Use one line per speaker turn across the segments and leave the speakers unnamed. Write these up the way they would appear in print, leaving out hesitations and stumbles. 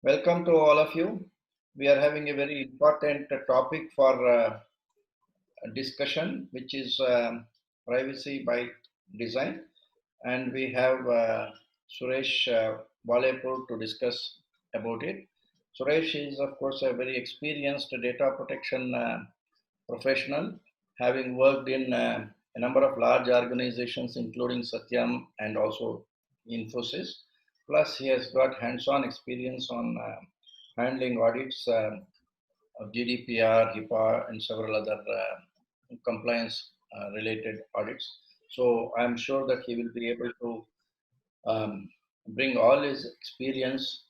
Welcome to all of you. We are having a very important topic for discussion, which is privacy by design. And we have Suresh Walepur to discuss about it. Suresh is, of course, a very experienced data protection professional, having worked in a number of large organizations, including Satyam and also Infosys. Plus, he has got hands-on experience on handling audits of GDPR, HIPAA, and several other compliance related audits. So I'm sure that he will be able to bring all his experience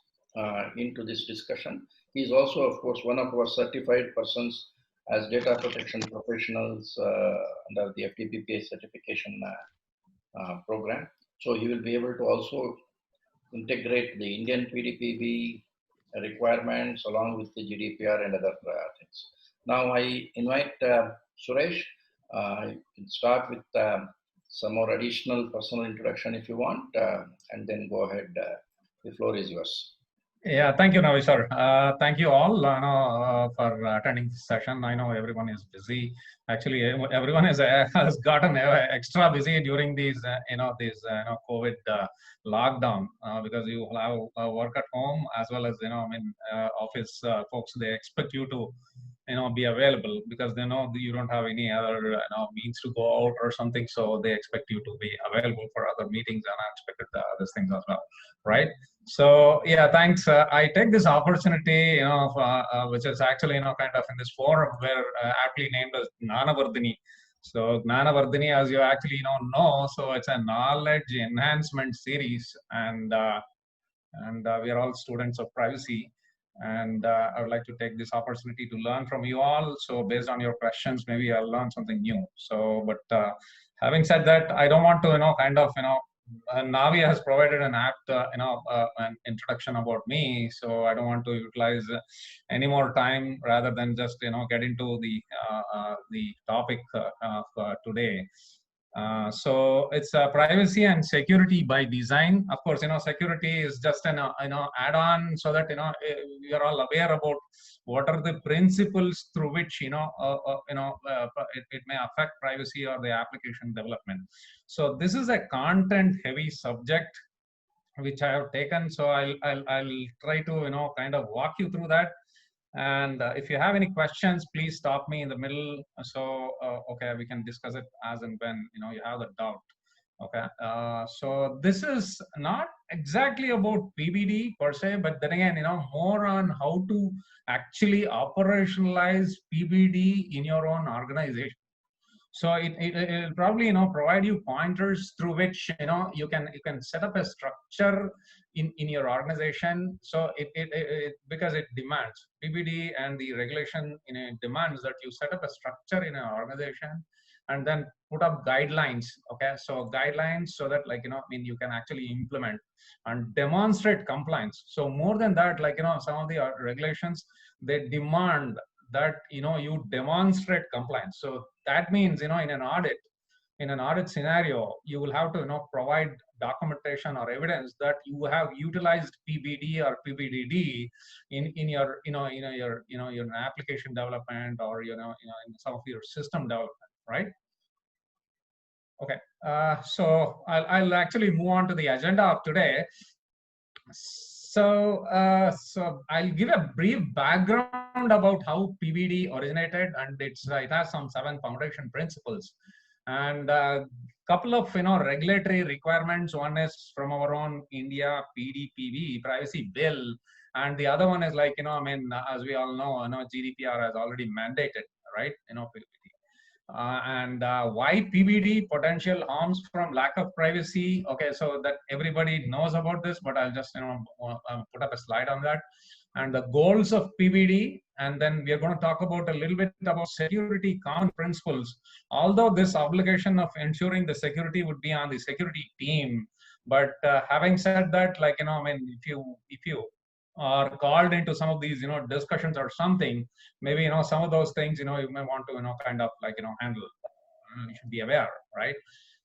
into this discussion. He is also, of course, one of our certified persons as data protection professionals under the FTPPA certification program. So he will be able to also integrate the Indian PDPB requirements along with the GDPR and other things. Now I invite Suresh. You can start with some more additional personal introduction if you want, and then go ahead. The floor is yours.
Yeah, thank you, Navi sir. Thank you all for attending this session. I know everyone is busy. Actually, everyone is has gotten extra busy during these COVID lockdown because you have work at home as well as office folks. They expect you to be available because they know you don't have any other means to go out or something. So they expect you to be available for other meetings and unexpected other things as well, right? So yeah, thanks. I take this opportunity, which is actually kind of in this forum where aptly named as Gnanavardhini. So Gnanavardhini, as you actually know, so it's a knowledge enhancement series, and we are all students of privacy. And I would like to take this opportunity to learn from you all. So based on your questions, maybe I'll learn something new. So, but having said that, I don't want to, Navi has provided an apt, an introduction about me. So I don't want to utilize any more time rather than just, get into the topic of today. So it's privacy and security by design. Of course, security is just an add-on so that we are all aware about what are the principles through which it may affect privacy or the application development. So this is a content-heavy subject which I have taken. So I'll try to kind of walk you through that. And if you have any questions, please stop me in the middle. So, okay, we can discuss it as and when, you have the doubt. Okay. So this is not exactly about PBD per se, but then again, more on how to actually operationalize PBD in your own organization. So it'll probably provide you pointers through which you can set up a structure in your organization. So it because it demands PBD and the regulation demands that you set up a structure in an organization and then put up guidelines. Okay, so guidelines so that you can actually implement and demonstrate compliance. So more than that, some of the regulations, they demand that you demonstrate compliance. So that means in an audit scenario, you will have to provide documentation or evidence that you have utilized PBD or PBDD in your your application development or in some of your system development, right? Okay, so I'll actually move on to the agenda of today. So, I'll give a brief background about how PBD originated, and it has some 7 foundation principles, and a couple of regulatory requirements. One is from our own India PDPB Privacy Bill, and the other one is as we all know, GDPR has already mandated, right? And why PBD, potential harms from lack of privacy. Okay, so that everybody knows about this, but I'll just put up a slide on that. And the goals of PBD, and then we are going to talk about a little bit about security common principles. Although this obligation of ensuring the security would be on the security team, but having said that, if you are called into some of these discussions or something, maybe some of those things you may want to kind of handle. You should be aware, right?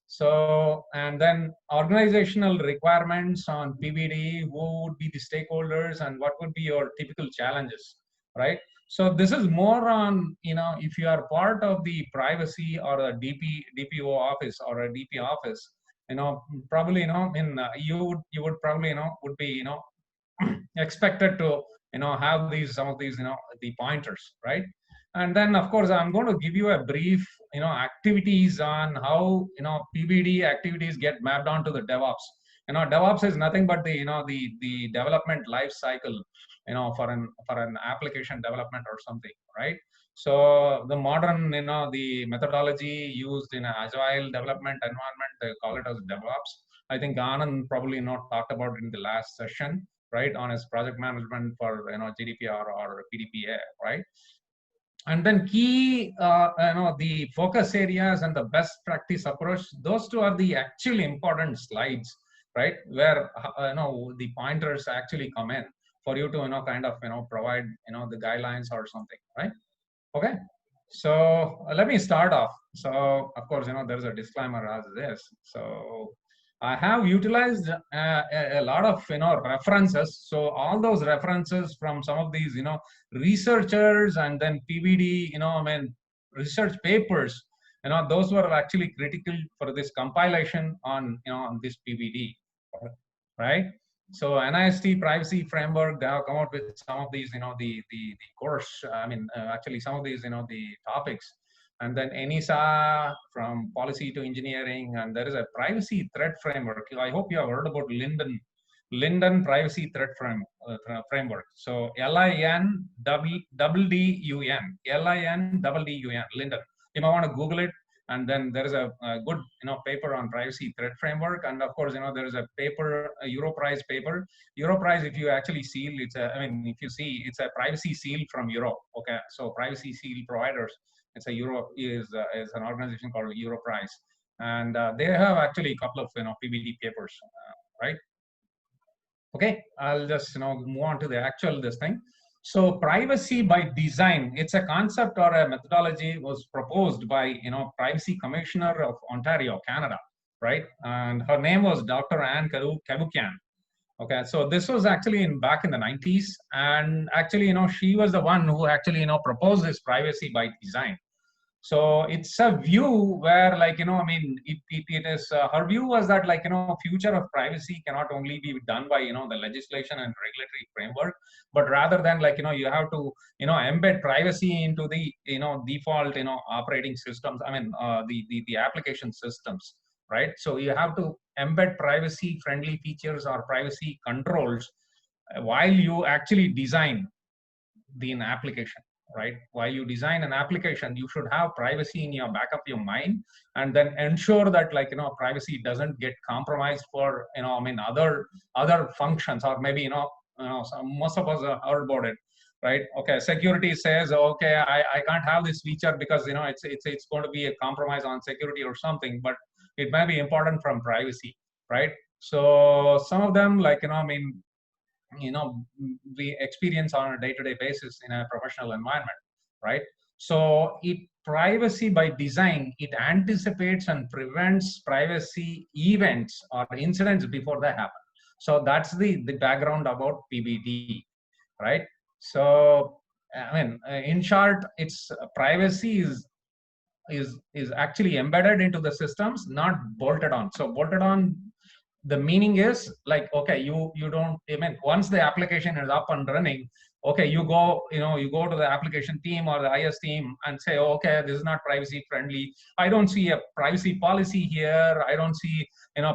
So, and then organizational requirements on PBD, who would be the stakeholders and what would be your typical challenges, right? So this is more on, if you are part of the privacy or a DPO office or a DP office, probably, you would probably, would be, expected to, have some of these, the pointers, right? And then, of course, I'm going to give you a brief, activities on how, PBD activities get mapped onto the DevOps. DevOps is nothing but the development life cycle, for an application development or something, right? So the modern, the methodology used in an agile development environment, they call it as DevOps. I think Anand probably not talked about it in the last session, right, on his project management for, GDPR or PDPA, right? And then key, the focus areas and the best practice approach, those two are the actually important slides, right, where, the pointers actually come in for you to, kind of, provide, the guidelines or something, right? Okay. So let me start off. So of course, there's a disclaimer as this. So I have utilized a lot of, references. So all those references from some of these, researchers and then PBD, research papers, those were actually critical for this compilation on, on this PBD, right? So NIST privacy framework, they have come out with some of these, the course, actually some of these, the topics. And then ENISA, from policy to engineering, and there is a privacy threat framework. I hope you have heard about Linden privacy threat framework. So LINDDUN, Linden. You might want to Google it. And then there is a good, paper on privacy threat framework. And of course, there is a paper, a Europrice paper. Europrice, if you actually seal, if you see, it's a privacy seal from Europe. Okay, so privacy seal providers. It's is an organization called Europrice, and they have actually a couple of, PBD papers, right? Okay, I'll just, move on to the actual this thing. So privacy by design, it's a concept or a methodology was proposed by, Privacy Commissioner of Ontario, Canada, right? And her name was Dr. Anne Cavoukian. Okay, so this was actually back in the 90s. And actually, she was the one who actually, proposed this privacy by design. So it's a view where, like, it is, her view was that, like, future of privacy cannot only be done by, the legislation and regulatory framework, but rather than, like, you have to, embed privacy into the, default, operating systems. The application systems, right? So you have to embed privacy friendly features or privacy controls while you actually design the application, right? While you design an application, you should have privacy in your back of your mind, and then ensure that, like, privacy doesn't get compromised for, other functions, or maybe, most of us have heard about it, right? Okay, security says, okay, I can't have this feature because, it's going to be a compromise on security or something, but it may be important from privacy, right? So some of them, like, we experience on a day-to-day basis in a professional environment, right? So privacy by design, it anticipates and prevents privacy events or incidents before they happen. So that's the background about PBD, right? So in short, it's privacy is actually embedded into the systems, not bolted on. So bolted on, the meaning is, like, okay, you don't, once the application is up and running, okay, you go to the application team or the IS team and say, oh, okay, this is not privacy friendly. I don't see a privacy policy here. I don't see,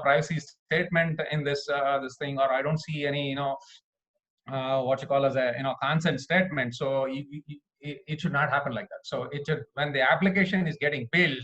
privacy statement in this thing, or I don't see any, what you call as a, consent statement. So it should not happen like that. So it should, when the application is getting built,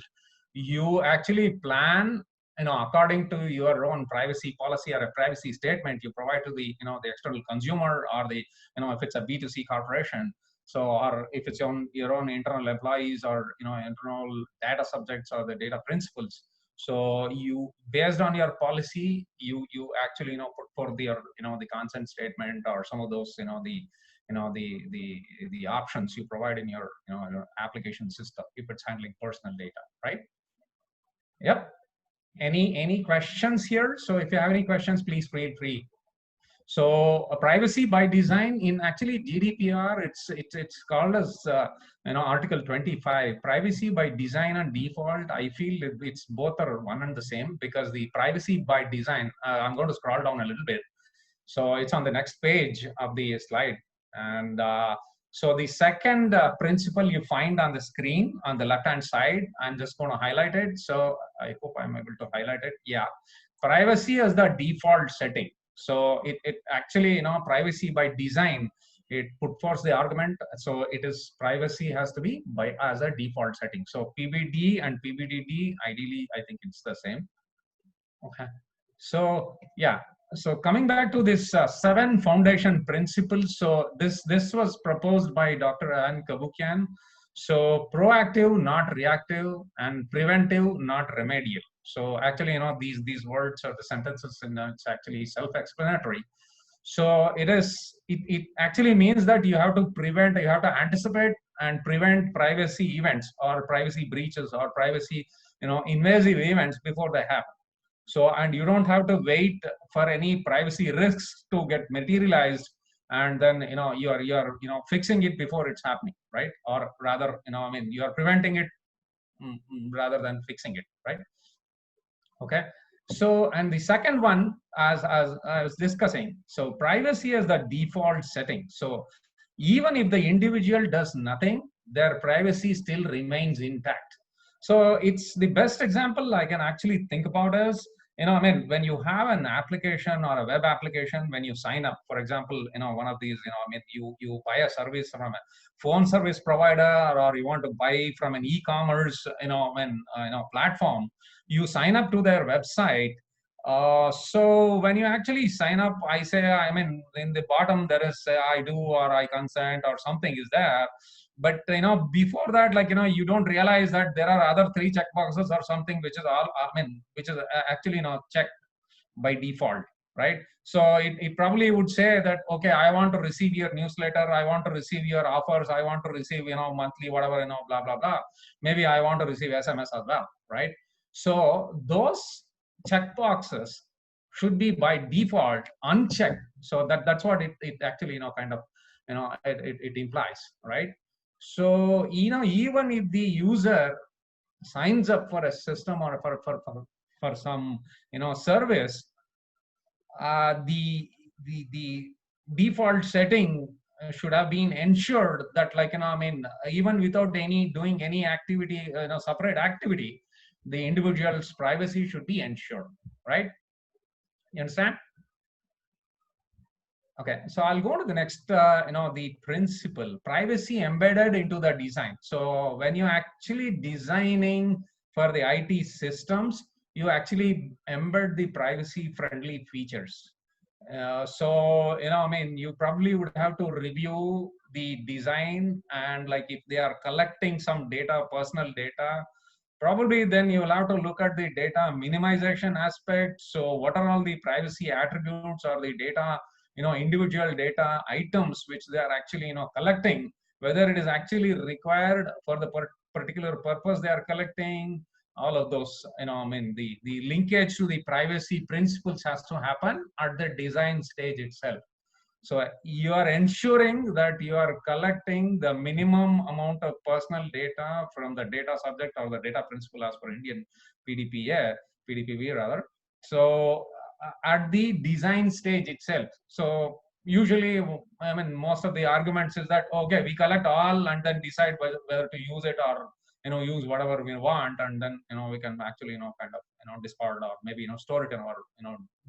you actually plan, according to your own privacy policy or a privacy statement you provide to the, the external consumer, or the, if it's a B2C corporation. So, or if it's your own internal employees, or, internal data subjects or the data principals. So you, based on your policy, you actually, put for the, the consent statement, or some of those, the options you provide in your, your application system, if it's handling personal data, right? Yep. Any questions here? So if you have any questions, please feel free. So privacy by design in actually GDPR, it's called as Article 25. Privacy by design and default. I feel it's both are one and the same, because the privacy by design. I'm going to scroll down a little bit. So it's on the next page of the slide, and so the second principle you find on the screen on the left hand side. I'm just going to highlight it. So I hope I'm able to highlight it. Yeah, privacy as the default setting. So it actually, privacy by design, it put forth the argument. So it is privacy has to be by as a default setting. So PBD and PBDD, ideally, I think it's the same. Okay. So yeah. So coming back to this 7 foundation principles. So this was proposed by Dr. Ann Cavoukian. So proactive, not reactive, and preventive, not remedial. So actually, these words or the sentences, it's actually self-explanatory. So it actually means that you have to prevent, you have to anticipate and prevent privacy events or privacy breaches or privacy, invasive events before they happen. So, and you don't have to wait for any privacy risks to get materialized, and then you're fixing it before it's happening, right? Or rather, you are preventing it rather than fixing it, right? Okay. So, and the second one, as I was discussing, so privacy is the default setting. So even if the individual does nothing, their privacy still remains intact. So it's the best example I can actually think about is, when you have an application or a web application, when you sign up, for example, one of these, you buy a service from a phone service provider, or you want to buy from an e-commerce, platform, you sign up to their website. So when you actually sign up, in the bottom there is I do or I consent or something is there. But before that, you don't realize that there are other 3 checkboxes or something, which is all, which is actually checked by default, right? So it probably would say that, okay, I want to receive your newsletter, I want to receive your offers, I want to receive, monthly, whatever, blah, blah, blah. Maybe I want to receive SMS as well, right? So those checkboxes should be by default unchecked. So that's what it actually, kind of, it implies, right? So, even if the user signs up for a system or for some, service, the default setting should have been ensured that, even without doing any activity, separate activity, the individual's privacy should be ensured, right? You understand? Okay, so I'll go to the next, the principle, privacy embedded into the design. So when you're actually designing for the IT systems, you actually embed the privacy friendly features. So, you probably would have to review the design, and if they are collecting some data, personal data, probably then you will have to look at the data minimization aspect. So what are all the privacy attributes or the data, individual data items which they are actually, collecting, whether it is actually required for the particular purpose they are collecting, all of those, the linkage to the privacy principles has to happen at the design stage itself. So you are ensuring that you are collecting the minimum amount of personal data from the data subject or the data principal as per Indian PDPV rather. So at the design stage itself. So usually, most of the arguments is that, okay, we collect all and then decide whether to use it or, use whatever we want, and then, we can actually, kind of, discard or maybe, store it in our,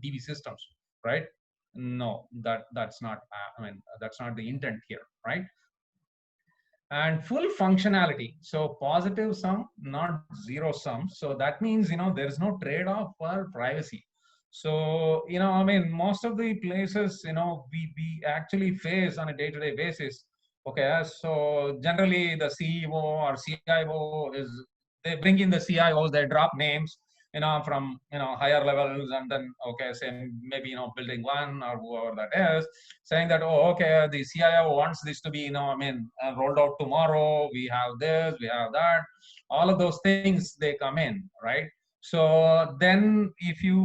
DB systems, right? No, that's not, that's not the intent here, right? And full functionality. So positive sum, not zero sum. So that means, there is no trade-off for privacy. So, most of the places, we actually face on a day-to-day basis. Okay, so generally the CEO or CIO they bring in the CIOs, they drop names, from, higher levels, and then, okay, say maybe, building 1 or whoever that is, saying that, oh, okay, the CIO wants this to be, rolled out tomorrow. We have this, we have that. All of those things, they come in, right? So then if you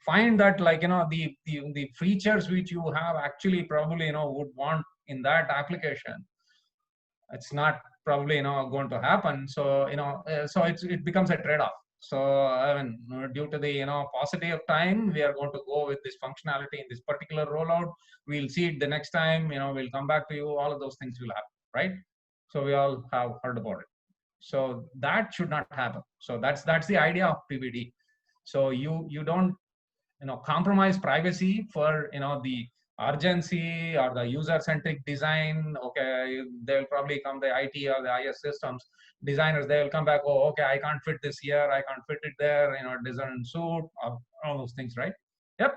find that, like, the features which you have actually probably, would want in that application, it's not probably, going to happen. So, so it becomes a trade-off. So, I mean, due to the, paucity of time, we are going to go with this functionality in this particular rollout. We'll see it the next time, we'll come back to you. All of those things will happen, right? So we all have heard about it. So that should not happen. So that's the idea of PBD. So you don't, compromise privacy for, the urgency or the user-centric design. Okay, they'll probably come, the IT or the IS systems designers, they will come back, oh, okay, I can't fit this here, I can't fit it there, it doesn't suit, all those things, right? Yep.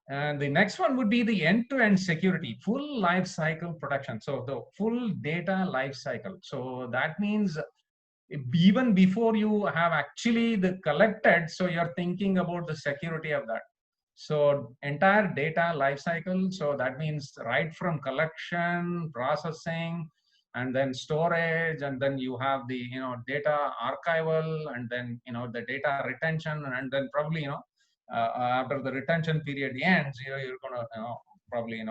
And the next one would be the end-to-end security, full life cycle protection. So the full data life cycle. So that means even before you have actually the collected, so you're thinking about the security of that. So entire data life cycle. So that means right from collection, processing, and then storage, and then you have the, data archival, and then, the data retention, and then probably, after the retention period ends, you're going to, probably,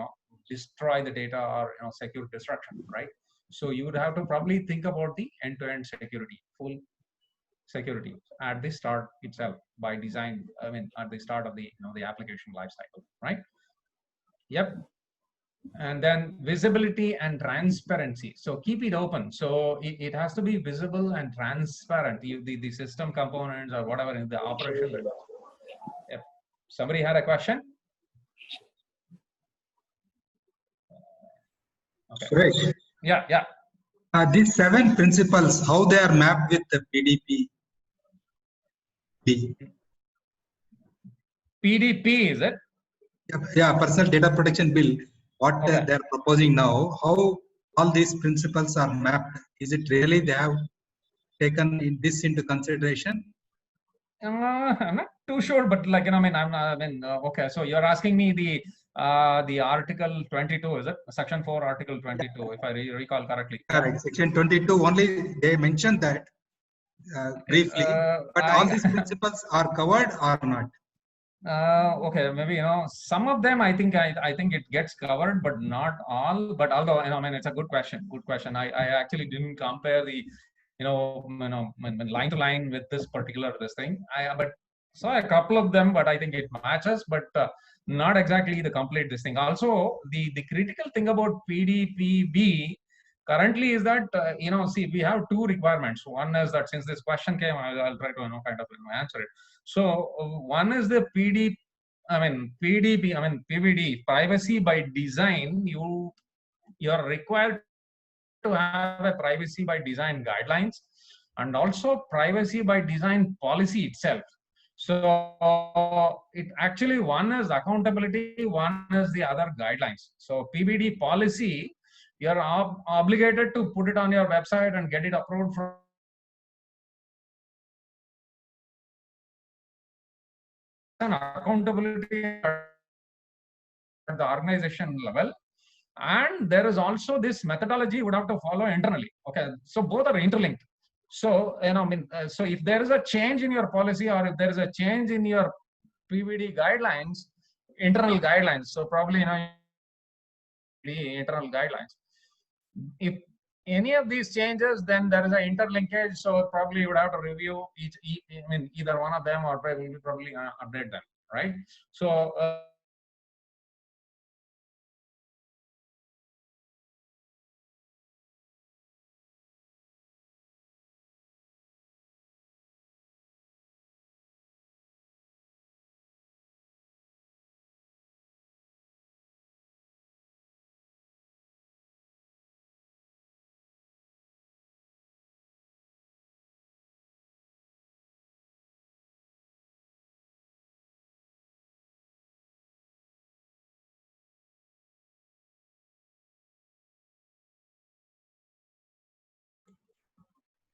destroy the data or, secure destruction, right? So you would have to probably think about the end-to-end security, full security at the start itself by design. I mean, at the start of the, the application lifecycle, right? Yep. And then visibility and transparency. So keep it open. So it has to be visible and transparent. The system components or whatever in the operation. Yep. Somebody had a question? Okay.
Suresh.
Yeah.
These 7 principles, how they are mapped with the PDP?
PDP, is it?
Yeah, Personal Data Protection Bill. What
Okay.
they are proposing now, how all these principles are mapped? Is it really they have taken this into consideration?
I'm not too sure, but like, okay. So you're asking me the Article 22, is it? Section 4, Article 22, if I recall correctly.
Correct. Section 22 only they mentioned that briefly, but all these principles are covered or not?
Okay, maybe, some of them I think it gets covered, but not all. But although, it's a good question. Good question. I actually didn't compare the, line to line with this particular thing. But saw a couple of them, but I think it matches, but not exactly the complete this thing. Also, the critical thing about PDPB currently is that, see, we have 2 requirements. One is that since this question came, I'll try to, kind of answer it. So one is the PDP, privacy by design. You're required to have a privacy by design guidelines and also privacy by design policy itself. So it actually, one is accountability, one is the other guidelines. So PBD policy, you're obligated to put it on your website and get it approved from an accountability at the organization level. And there is also this methodology you would have to follow internally. Okay, so both are interlinked. So, so if there is a change in your policy or if there is a change in your PBD guidelines, internal guidelines, so probably, the internal guidelines, if any of these changes, then there is an interlinkage. So probably you would have to review either one of them or probably update them, right? So,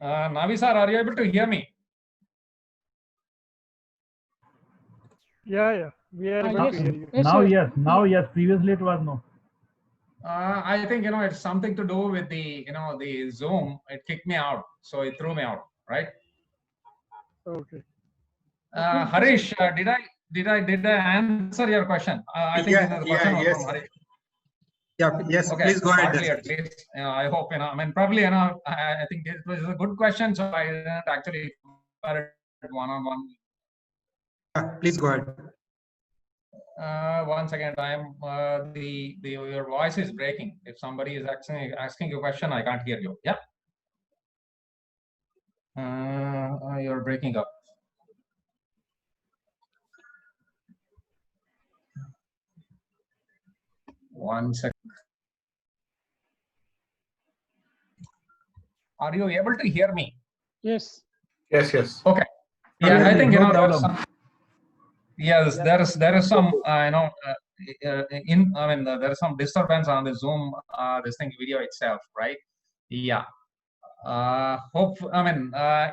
Navi sir, are you able to hear me?
Yeah, we are able to hear you.
Now yes. Previously it was no.
I think, it's something to do with the, the Zoom. It kicked me out, so it threw me out, right?
Okay.
Harish, did I answer your question? I think the question was from Harish.
Yeah, yes,
Okay,
please go ahead.
partly at least. I hope, I mean, probably, I think it was a good question, so I didn't actually compare it one-on-one.
Yeah, please go ahead.
One second, your voice is breaking. If somebody is asking a question, I can't hear you. Yeah. You're breaking up. One second. Are you able to hear me?
Yes.
Yes, yes.
Okay. Yeah, I think,
no
there are
problem.
some, yes, there is some, there is some disturbance on the Zoom, this thing video itself, right? Yeah.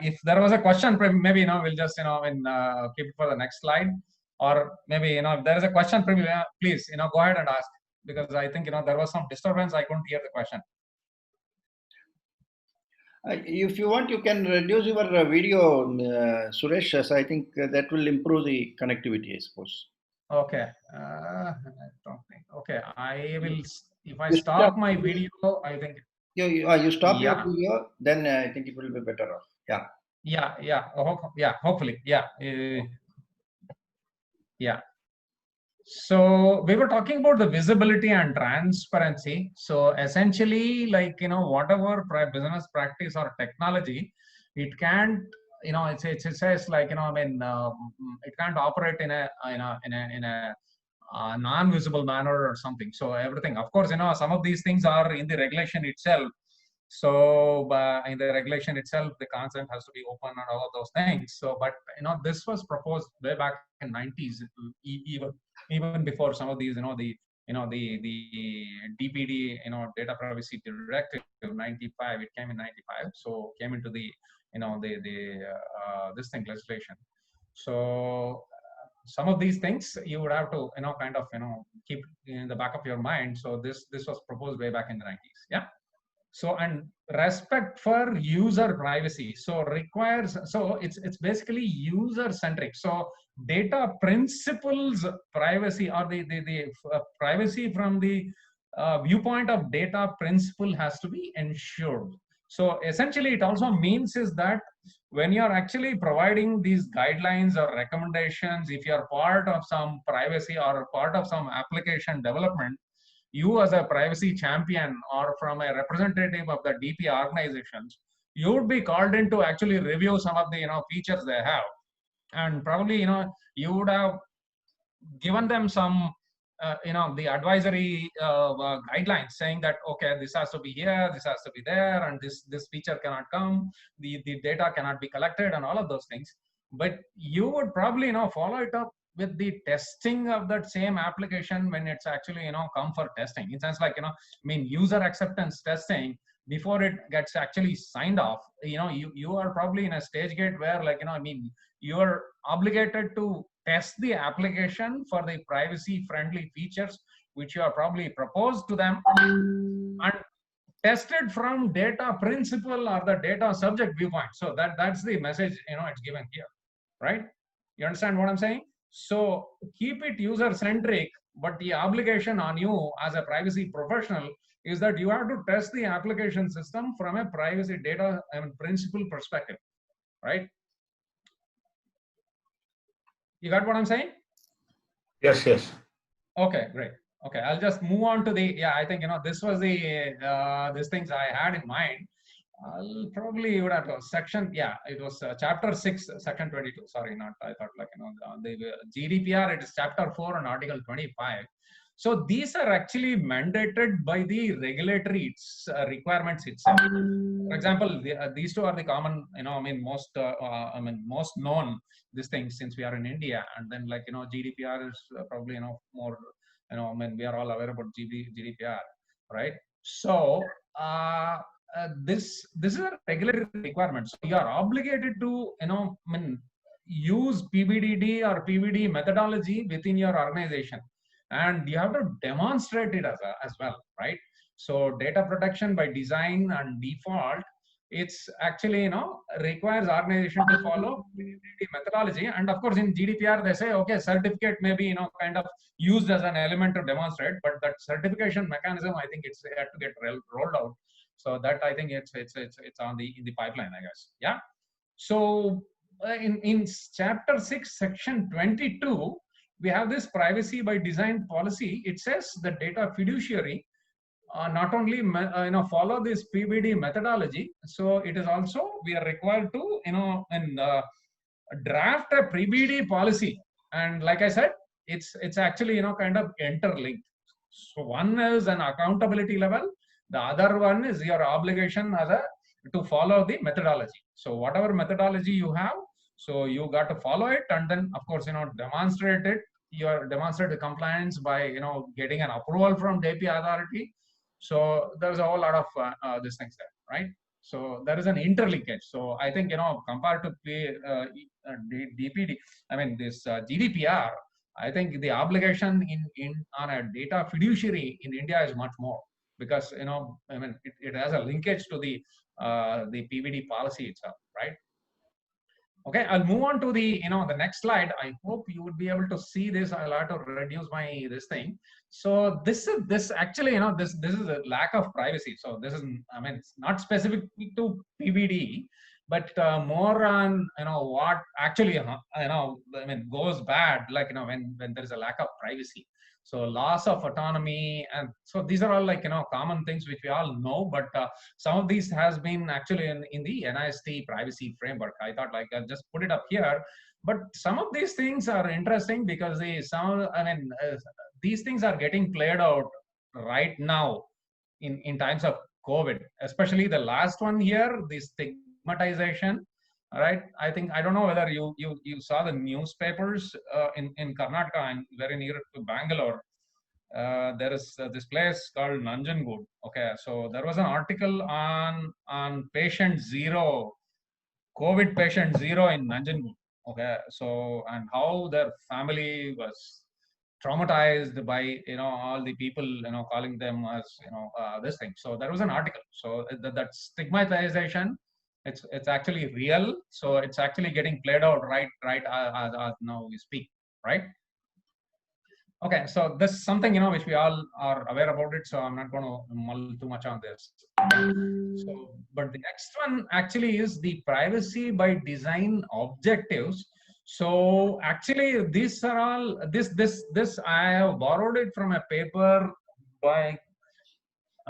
If there was a question, maybe, we'll just, keep it for the next slide, or maybe, if there is a question, please, go ahead and ask, because I think, there was some disturbance. I couldn't hear the question.
If you want, you can reduce your video, Suresh. So I think that will improve the connectivity, I suppose.
Okay. I don't think. Okay. I will. If I stop my video, I think.
You stop your
Yeah.
video, then I think it will be better off. Yeah.
Yeah. Yeah. Hopefully. Yeah. Yeah. So we were talking about the visibility and transparency. So essentially, like, whatever business practice or technology, it can't, it says like, it can't operate in a non-visible manner or something. So everything, of course, some of these things are in the regulation itself. So in the regulation itself, the consent has to be open and all of those things. So, but this was proposed way back in 90s, even before some of these, the DPD, Data Privacy Directive 95. It came in 95, so came into the this thing legislation. So some of these things you would have to kind of keep in the back of your mind. So this was proposed way back in the 90s. Yeah. So, and respect for user privacy, so requires, so it's basically user centric. So data principles privacy, or the privacy from the viewpoint of data principle has to be ensured. So essentially it also means is that when you're actually providing these guidelines or recommendations, if you're part of some privacy or part of some application development, you as a privacy champion or from a representative of the DP organizations, you would be called in to actually review some of the features they have, and probably you would have given them some the advisory guidelines saying that okay, this has to be here, this has to be there, and this feature cannot come, the data cannot be collected, and all of those things. But you would probably follow it up with the testing of that same application when it's actually come for testing. In sense like user acceptance testing before it gets actually signed off. You are probably in a stage gate where like you are obligated to test the application for the privacy friendly features which you are probably proposed to them, and tested from data principle or the data subject viewpoint. So that's the message it's given here, right? You understand what I'm saying? So keep it user centric, but the obligation on you as a privacy professional is that you have to test the application system from a privacy data principle perspective, right? You got what I'm saying?
Yes, yes.
Okay, great. Okay, I'll just move on to the, I think, this was the, these things I had in mind. I'll probably would have to section, it was chapter 6, section 22. Sorry, not, I thought like, the GDPR, it is chapter 4 and article 25. So these are actually mandated by the regulatory requirements itself. For example, these two are the common, most, most known this thing since we are in India, and then like GDPR is probably more, we are all aware about GDPR, right? So this is a regulatory requirement. So you are obligated to use PBDD or PBD methodology within your organization, and you have to demonstrate it as well, right? So data protection by design and default, it's actually requires organization to follow PBD methodology. And of course, in GDPR, they say, okay, certificate may be, kind of used as an element to demonstrate, but that certification mechanism, I think it's had to get rolled out. So that I think it's on in the pipeline, I guess. Yeah. So in chapter 6, section 22, we have this privacy by design policy. It says the data fiduciary not only follow this PBD methodology, so it is also we are required to draft a PBD policy. And like I said, it's actually kind of interlinked. So one is an accountability level, the other one is your obligation to follow the methodology. So whatever methodology you have, so you got to follow it, and then of course demonstrate it. Demonstrate the compliance by getting an approval from the API authority. So there's a whole lot of these things there, right? So there is an interlinkage. So I think compared to DPD, I mean this GDPR, I think the obligation on a data fiduciary in India is much more, because it has a linkage to the PBD policy itself, right? Okay, I'll move on to the the next slide. I hope you would be able to see this. I'll have to reduce this thing. So this actually this is a lack of privacy. So this is it's not specific to PBD, but more on what actually goes bad, like when there is a lack of privacy. So loss of autonomy, and so these are all common things which we all know, but some of these has been actually in the NIST privacy framework. I thought I'll just put it up here, but some of these things are interesting because these things are getting played out right now in times of COVID, especially the last one here, the stigmatization. All right, I don't know whether you saw the newspapers in Karnataka and very near to Bangalore. There is this place called Nanjangud. Okay, so there was an article on patient zero, COVID patient zero in Nanjangud. Okay, so and how their family was traumatized by all the people calling them as this thing. So there was an article. So that stigmatization, it's actually real. So it's actually getting played out right as now we speak, right? Okay, so this is something which we all are aware about it. So I'm not going to mull too much on this. So, but the next one actually is the privacy by design objectives. So actually, these are all this I have borrowed it from a paper by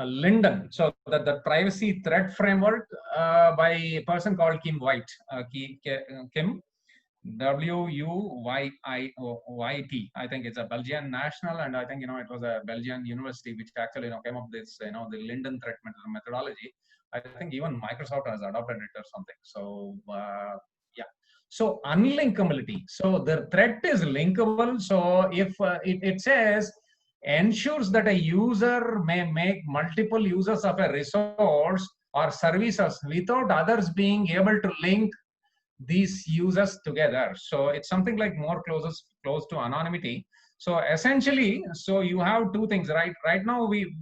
Linden. So the privacy threat framework by a person called Kim White, Kim Wuyit. I think it's a Belgian national, and I think it was a Belgian university which actually came up with this the Linden threat methodology. I think even Microsoft has adopted it or something. So yeah. So unlinkability. So the threat is linkable. So if it says ensures that a user may make multiple uses of a resource or services without others being able to link these users together. So it's something like more close to anonymity. So essentially, so you have two things, right? Right now we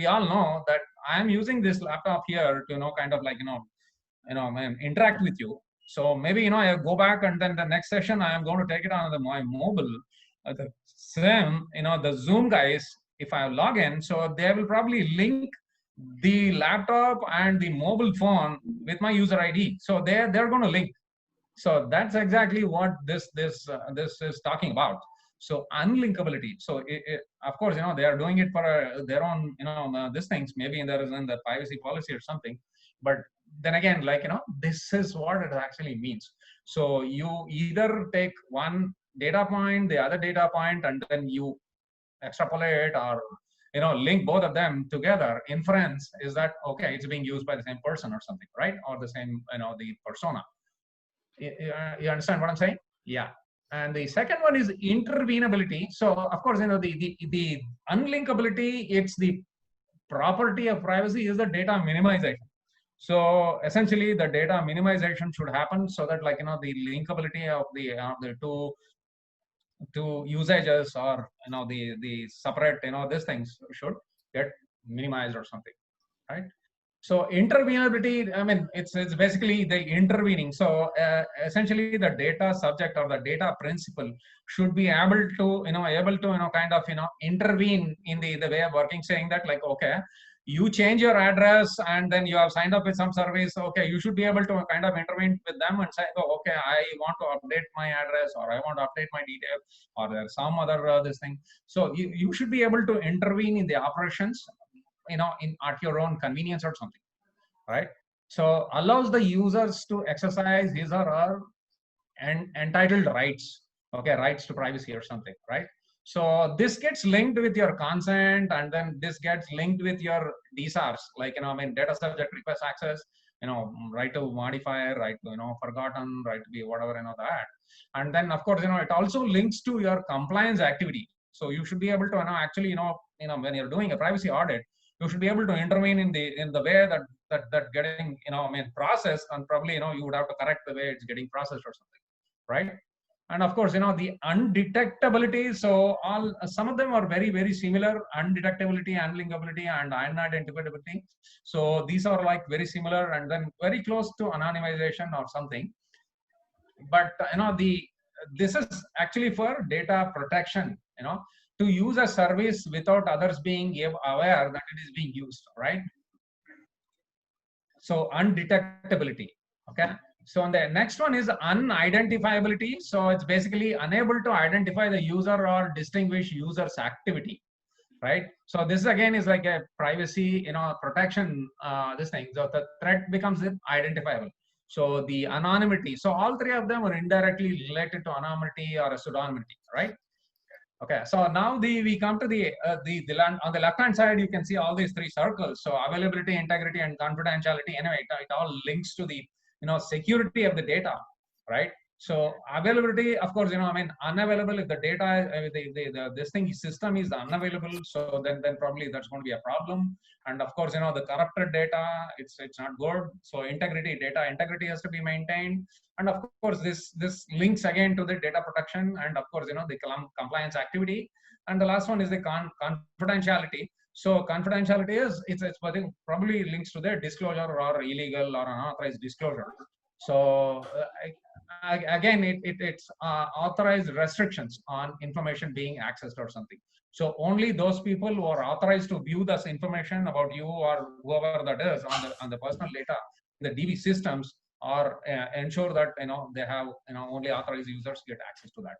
all know that I am using this laptop here to kind of interact with you. So maybe I go back, and then the next session I am going to take it on my mobile. The same, the Zoom guys, if I log in, so they will probably link the laptop and the mobile phone with my user ID. So they're going to link. So that's exactly what this is talking about. So unlinkability. So of course, they are doing it for their own, these things. Maybe there is in the privacy policy or something. But then again, this is what it actually means. So you either take one data point, the other data point, and then you extrapolate or link both of them together. Inference is that okay, it's being used by the same person or something, right? Or the same the persona. You understand what I'm saying? Yeah. And the second one is intervenability. So of course, the unlinkability, it's the property of privacy is the data minimization. So essentially, the data minimization should happen so that the linkability of the two usages or the separate these things should get minimized or something, right? So intervenability, I mean, it's basically the intervening. So essentially the data subject or the data principal should be able to, kind of, intervene in the way of working, saying that like, okay, you change your address and then you have signed up with some service. Okay, you should be able to kind of intervene with them and say, oh, okay, I want to update my address, or I want to update my details, or there's some other this thing. So you should be able to intervene in the operations, at your own convenience or something, right? So allows the users to exercise his or her entitled rights, okay, rights to privacy or something, right? So this gets linked with your consent, and then this gets linked with your DSARs, like, data subject request access, right to modify, right to, forgotten, right to be whatever, that. And then of course, it also links to your compliance activity. So you should be able to, actually, when you're doing a privacy audit, you should be able to intervene in the way that getting, processed, and probably, you would have to correct the way it's getting processed or something, right? And of course, the undetectability. So some of them are very, very similar: undetectability, unlinkability, and unidentifiability. So these are like very similar, and then very close to anonymization or something. But this is actually for data protection, to use a service without others being aware that it is being used, right? So undetectability, okay. So the next one is unidentifiability. So it's basically unable to identify the user or distinguish user's activity, right? So this again is like a privacy, protection, this thing. So the threat becomes identifiable. So the anonymity. So all three of them are indirectly related to anonymity or a pseudonymity, right? Okay, so now we come to the land on the left hand side. You can see all these three circles. So availability, integrity, and confidentiality. Anyway, it all links to the security of the data, right? So availability, of course, unavailable if the data, this thing system is unavailable. So then probably that's going to be a problem. And of course, the corrupted data, it's not good. So integrity, data integrity has to be maintained. And of course, this links again to the data protection, and of course, the compliance activity. And the last one is the confidentiality. So confidentiality is it's probably links to the disclosure or illegal or unauthorized disclosure. So again, it's authorized restrictions on information being accessed or something. So only those people who are authorized to view this information about you or whoever that is on the personal data, the DB systems, or ensure that they have only authorized users get access to that.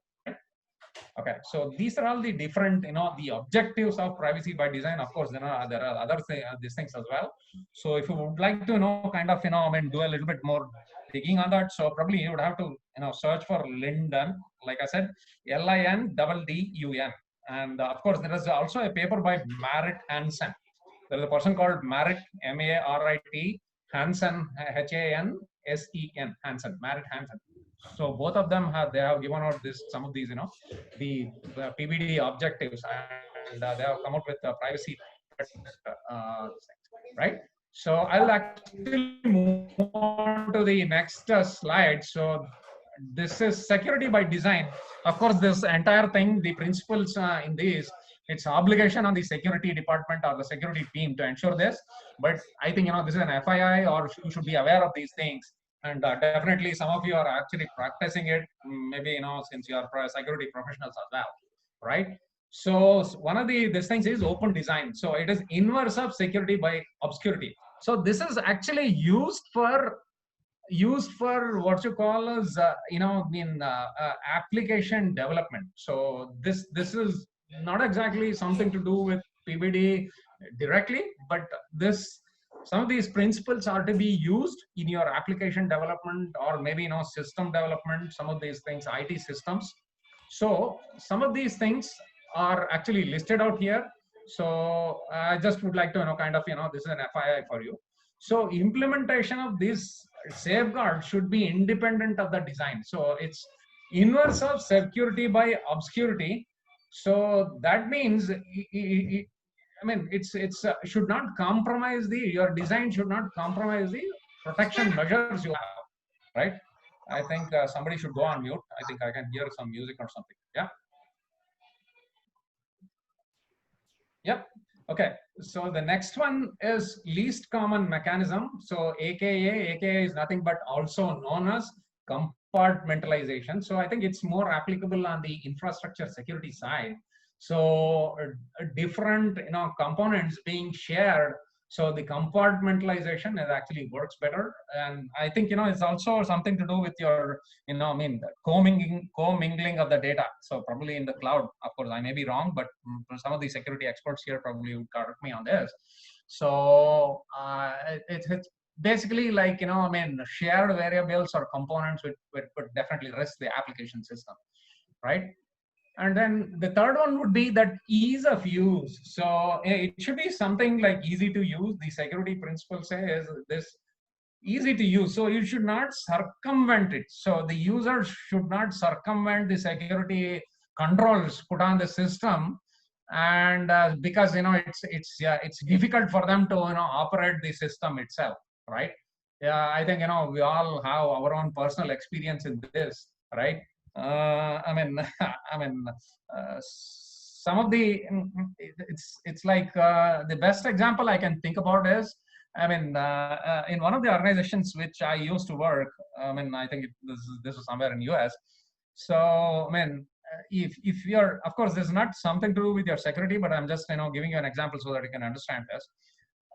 Okay, so these are all the different the objectives of privacy by design. Of course, there are other these things as well. So if you would like to kind of do a little bit more digging on that, so probably you would have to search for Lindun, like I said, LINDDUN. And of course, there is also a paper by Marit Hansen. There is a person called Marit, MARIT, Hansen, HANSEN, Hansen, Marit Hansen. So both of them have given out some of these the PBD objectives, and they have come up with privacy right. So I'll actually move on to the next slide. So this is security by design. Of course, this entire thing, the principles in this, it's obligation on the security department or the security team to ensure this. But I think this is an FII, or you should be aware of these things. And definitely some of you are actually practicing it, maybe since you are security professionals as well, right? So one of these things is open design. So it is inverse of security by obscurity. So this is actually used for what you call as application development. So this is not exactly something to do with PBD directly, but some of these principles are to be used in your application development, or maybe system development, some of these things, IT systems. So some of these things are actually listed out here. So I just would like to kind of this is an FII for you. So implementation of this safeguard should be independent of the design. So it's inverse of security by obscurity. So that means it's should not compromise your design should not compromise the protection measures you have, right? I think somebody should go on mute. I think I can hear some music or something. Yeah. Yep. Okay, so the next one is least common mechanism. So AKA is nothing but also known as compartmentalization. So I think it's more applicable on the infrastructure security side. So different components being shared. So the compartmentalization is actually works better, and I think it's also something to do with your I mean co-mingling of the data. So probably in the cloud, of course, I may be wrong, but some of the security experts here probably would correct me on this. So it's basically like I mean shared variables or components would definitely risk the application system, right? And then the third one would be that ease of use. So it should be something like easy to use. The security principle says this easy to use. So you should not circumvent it. So the user should not circumvent the security controls put on the system, and because it's difficult for them to operate the system itself, right? Yeah, I think we all have our own personal experience in this, right? I mean, I mean, some of the it's like the best example I can think about is, I mean, in one of the organizations which I used to work, I mean, I think this was somewhere in US. So, I mean, if you're, of course, this is not something to do with your security, but I'm just giving you an example so that you can understand this.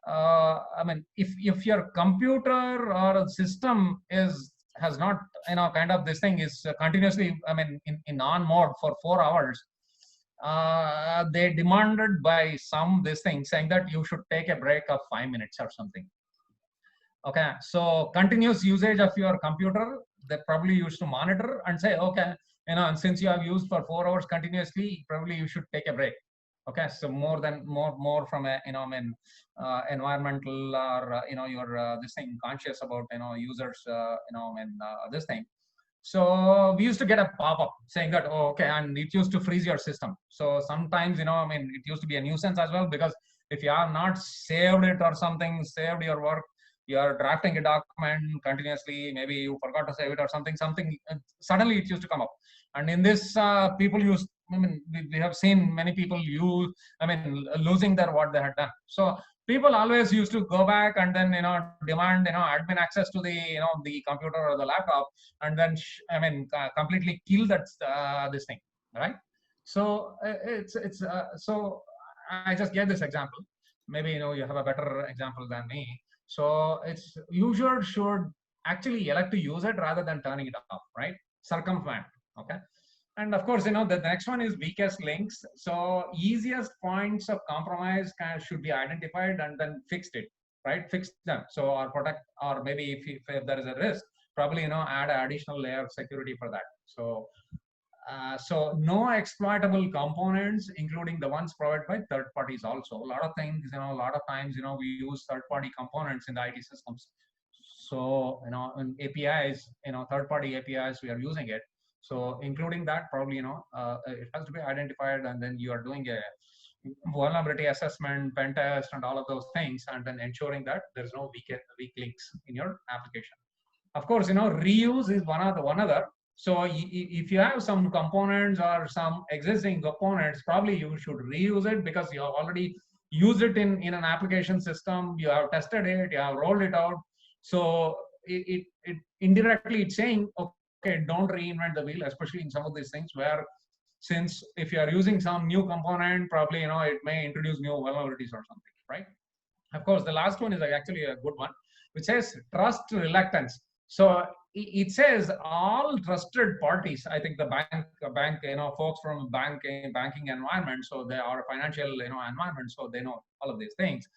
I mean, if your computer or system has not kind of this thing is continuously, I mean, in on mode for 4 hours, they demanded by some this thing saying that you should take a break of 5 minutes or something. Okay, so continuous usage of your computer, they probably used to monitor and say, okay, and since you have used for 4 hours continuously, probably you should take a break. Okay, so more from a I mean environmental or you're this thing conscious about users this thing. So we used to get a pop-up saying that, oh, okay, and it used to freeze your system. So sometimes I mean it used to be a nuisance as well, because if you have not saved it or something, saved your work, you are drafting a document continuously, maybe you forgot to save it or something, suddenly it used to come up. And in this, people use, I mean, we have seen many people use, I mean, losing their what they had done. So people always used to go back and then, demand, admin access to the, the computer or the laptop, and then, I mean, completely kill that, this thing, right? So so I just gave this example. Maybe, you have a better example than me. So it's user should actually elect to use it rather than turning it off, right? Circumvent, okay? And of course, the next one is weakest links. So easiest points of compromise should be identified and then fixed it, right? Fix them. So or protect, or maybe if there is a risk, probably add an additional layer of security for that. So so no exploitable components, including the ones provided by third parties also. A lot of things, a lot of times, we use third-party components in the IT systems. So, in APIs, third-party APIs, we are using it. So including that, probably, it has to be identified, and then you are doing a vulnerability assessment, pen test, and all of those things, and then ensuring that there's no weak links in your application. Of course, reuse is one other. So if you have some components or some existing components, probably you should reuse it because you have already used it in an application system. You have tested it, you have rolled it out. So it indirectly it's saying, okay, don't reinvent the wheel, especially in some of these things where, since if you are using some new component, probably it may introduce new vulnerabilities or something, right? Of course, the last one is actually a good one, which says trust reluctance. So it says all trusted parties. I think the bank, folks from banking environment, so they are financial, environment, so they know all of these things.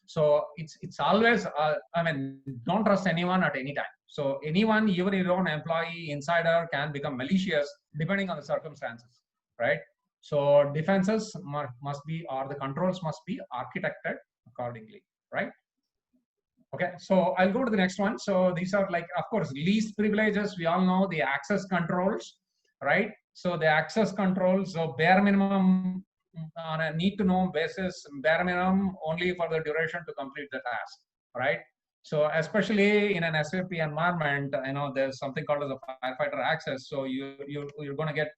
So it's always, I mean, don't trust anyone at any time. So anyone, even your own employee, insider, can become malicious depending on the circumstances, right? So defenses must be, or the controls must be architected accordingly, right? Okay, so I'll go to the next one. So these are like, of course, least privileges. We all know the access controls, right? So the access controls, so bare minimum on a need to know basis, bare minimum only for the duration to complete the task, right? So especially in an SAP environment, there's something called as a firefighter access. So you're going to get,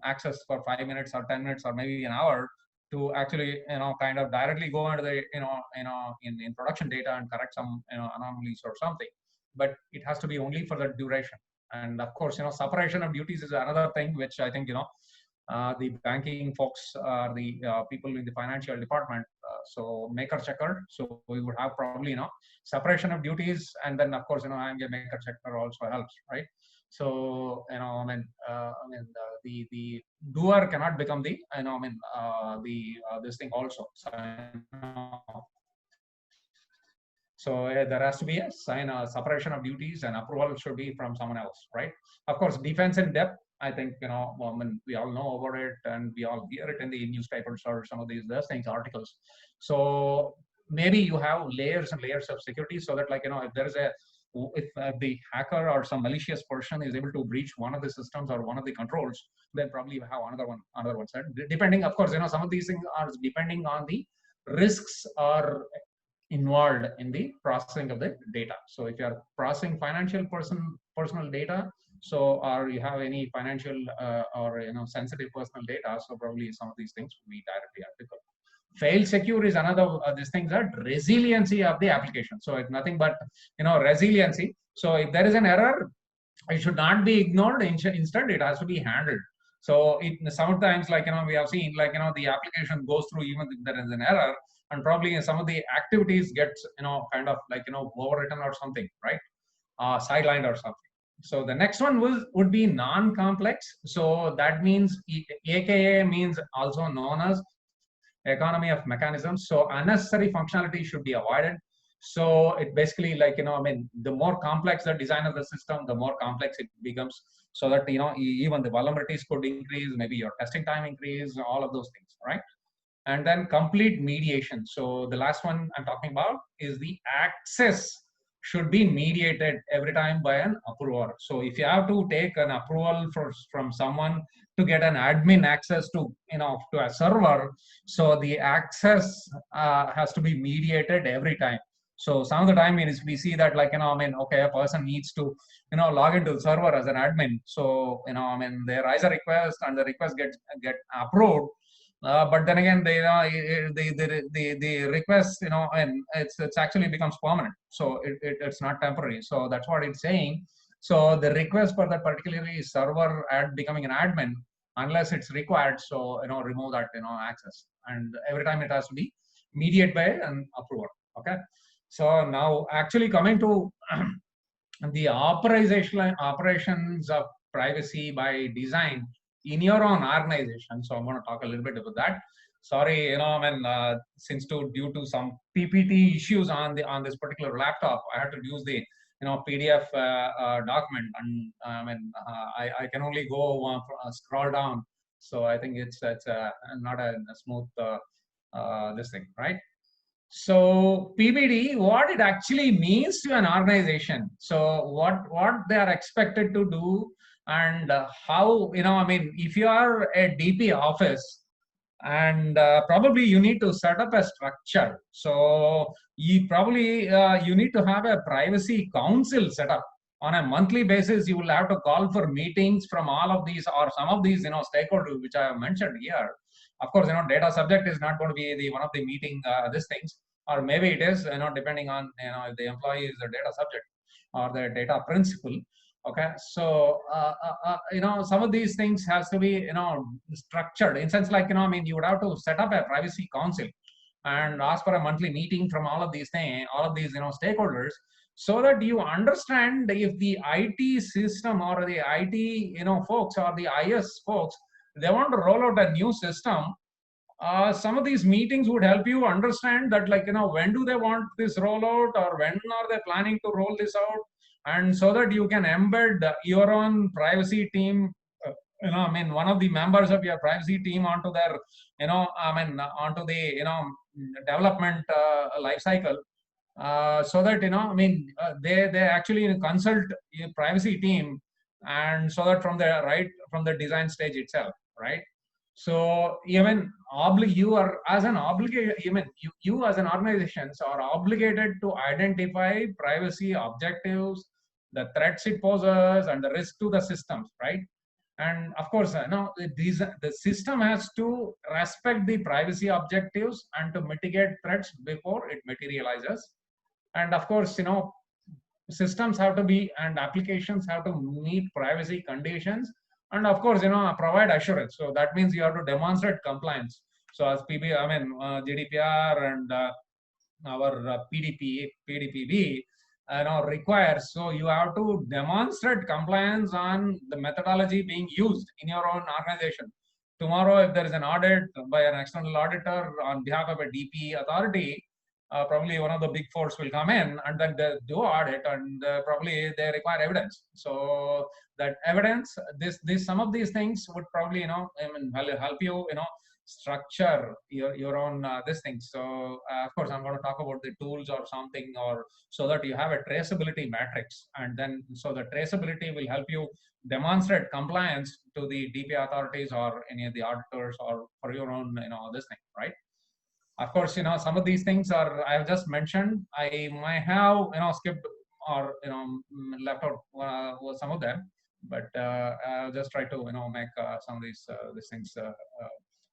access for 5 minutes or 10 minutes or maybe an hour. to actually, kind of directly go into the, in production data and correct some, anomalies or something. But it has to be only for the duration. And of course, separation of duties is another thing which I think, the banking folks are the people in the financial department. So maker checker. So we would have probably, separation of duties, and then of course, I'm a maker checker also helps, right? So the doer cannot become the, this thing also. So there has to be a separation of duties, and approval should be from someone else, right? Of course, defense in depth, I think, we all know about it, and we all hear it in the newspapers or some of these things, articles. So maybe you have layers and layers of security, so that, like, if there is if the hacker or some malicious person is able to breach one of the systems or one of the controls, then probably you have another one. So depending, of course, some of these things are depending on the risks or involved in the processing of the data. So if you are processing personal data, so or you have any financial or sensitive personal data, so probably some of these things will be directly applicable. Fail secure is another this thing, that resiliency of the application. So it's nothing but resiliency. So if there is an error, it should not be ignored. Instead, it has to be handled. So sometimes, like, we have seen, like, the application goes through even if there is an error, and probably some of the activities gets kind of like overwritten or something, right? Sidelined or something. So the next one would be non-complex. So that means AKA means also known as economy of mechanisms. So unnecessary functionality should be avoided. So it basically, like, the more complex the design of the system, the more complex it becomes, so that even the vulnerabilities could increase, maybe your testing time increase, all of those things, right? And then complete mediation. So the last one I'm talking about is the access should be mediated every time by an approver. So if you have to take an approval from someone to get an admin access to to a server, so the access has to be mediated every time. So some of the time we see that, like, okay, a person needs to log into the server as an admin. So they raise a request and the request get approved. But then again, the request, and it's actually becomes permanent. So it's not temporary. So that's what it's saying. So the request for that particularly server becoming an admin, unless it's required, so remove that access, and every time it has to be mediated by an approver. Okay. So now actually coming to the operations of privacy by design in your own organization. So I'm going to talk a little bit about that. Sorry, since due to some PPT issues on this particular laptop, I had to use the PDF document, and I can only go scroll down. So I think it's not a smooth this thing, right? So PBD, what it actually means to an organization. So what they are expected to do, and how, if you are a DP office, and probably you need to set up a structure. So you probably you need to have a privacy council set up on a monthly basis. You will have to call for meetings from all of these or some of these stakeholders which I have mentioned here. Of course, data subject is not going to be one of the meeting these things, or maybe it is, depending on if the employee is a data subject or the data principal. Okay, so some of these things has to be structured in sense, like you would have to set up a privacy council and ask for a monthly meeting from all of these things, all of these stakeholders, so that you understand if the IT system or the IT folks or the IS folks, they want to roll out a new system. Some of these meetings would help you understand that, like, when do they want this rollout, or when are they planning to roll this out, and so that you can embed your own privacy team, one of the members of your privacy team onto their, onto the, development life cycle, so that, they actually consult your privacy team, and so that from the design stage itself, right? So even you are as an you as an organizations are obligated to identify privacy objectives, the threats it poses, and the risk to the systems, right? And of course, the system has to respect the privacy objectives and to mitigate threats before it materializes. And of course, systems have to be and applications have to meet privacy conditions, and of course, provide assurance. So that means you have to demonstrate compliance. So as GDPR and our PDPB requires. So you have to demonstrate compliance on the methodology being used in your own organization. Tomorrow, if there is an audit by an external auditor on behalf of a DP authority, probably one of the big fours will come in and then they do audit, and probably they require evidence. So that evidence, some of these things would probably help you structure your own this thing. So of course, I'm going to talk about the tools or something, or so that you have a traceability matrix, and then so the traceability will help you demonstrate compliance to the DP authorities or any of the auditors, or for your own this thing, right? Of course, some of these things are I have just mentioned. I might have skipped or left out some of them, but I'll just try to make some of these things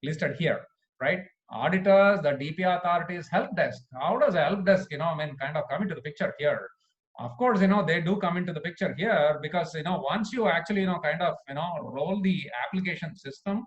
listed here, right? Auditors, the DP authorities, help desk. How does a help desk kind of come into the picture here? Of course, they do come into the picture here because once you actually kind of roll the application system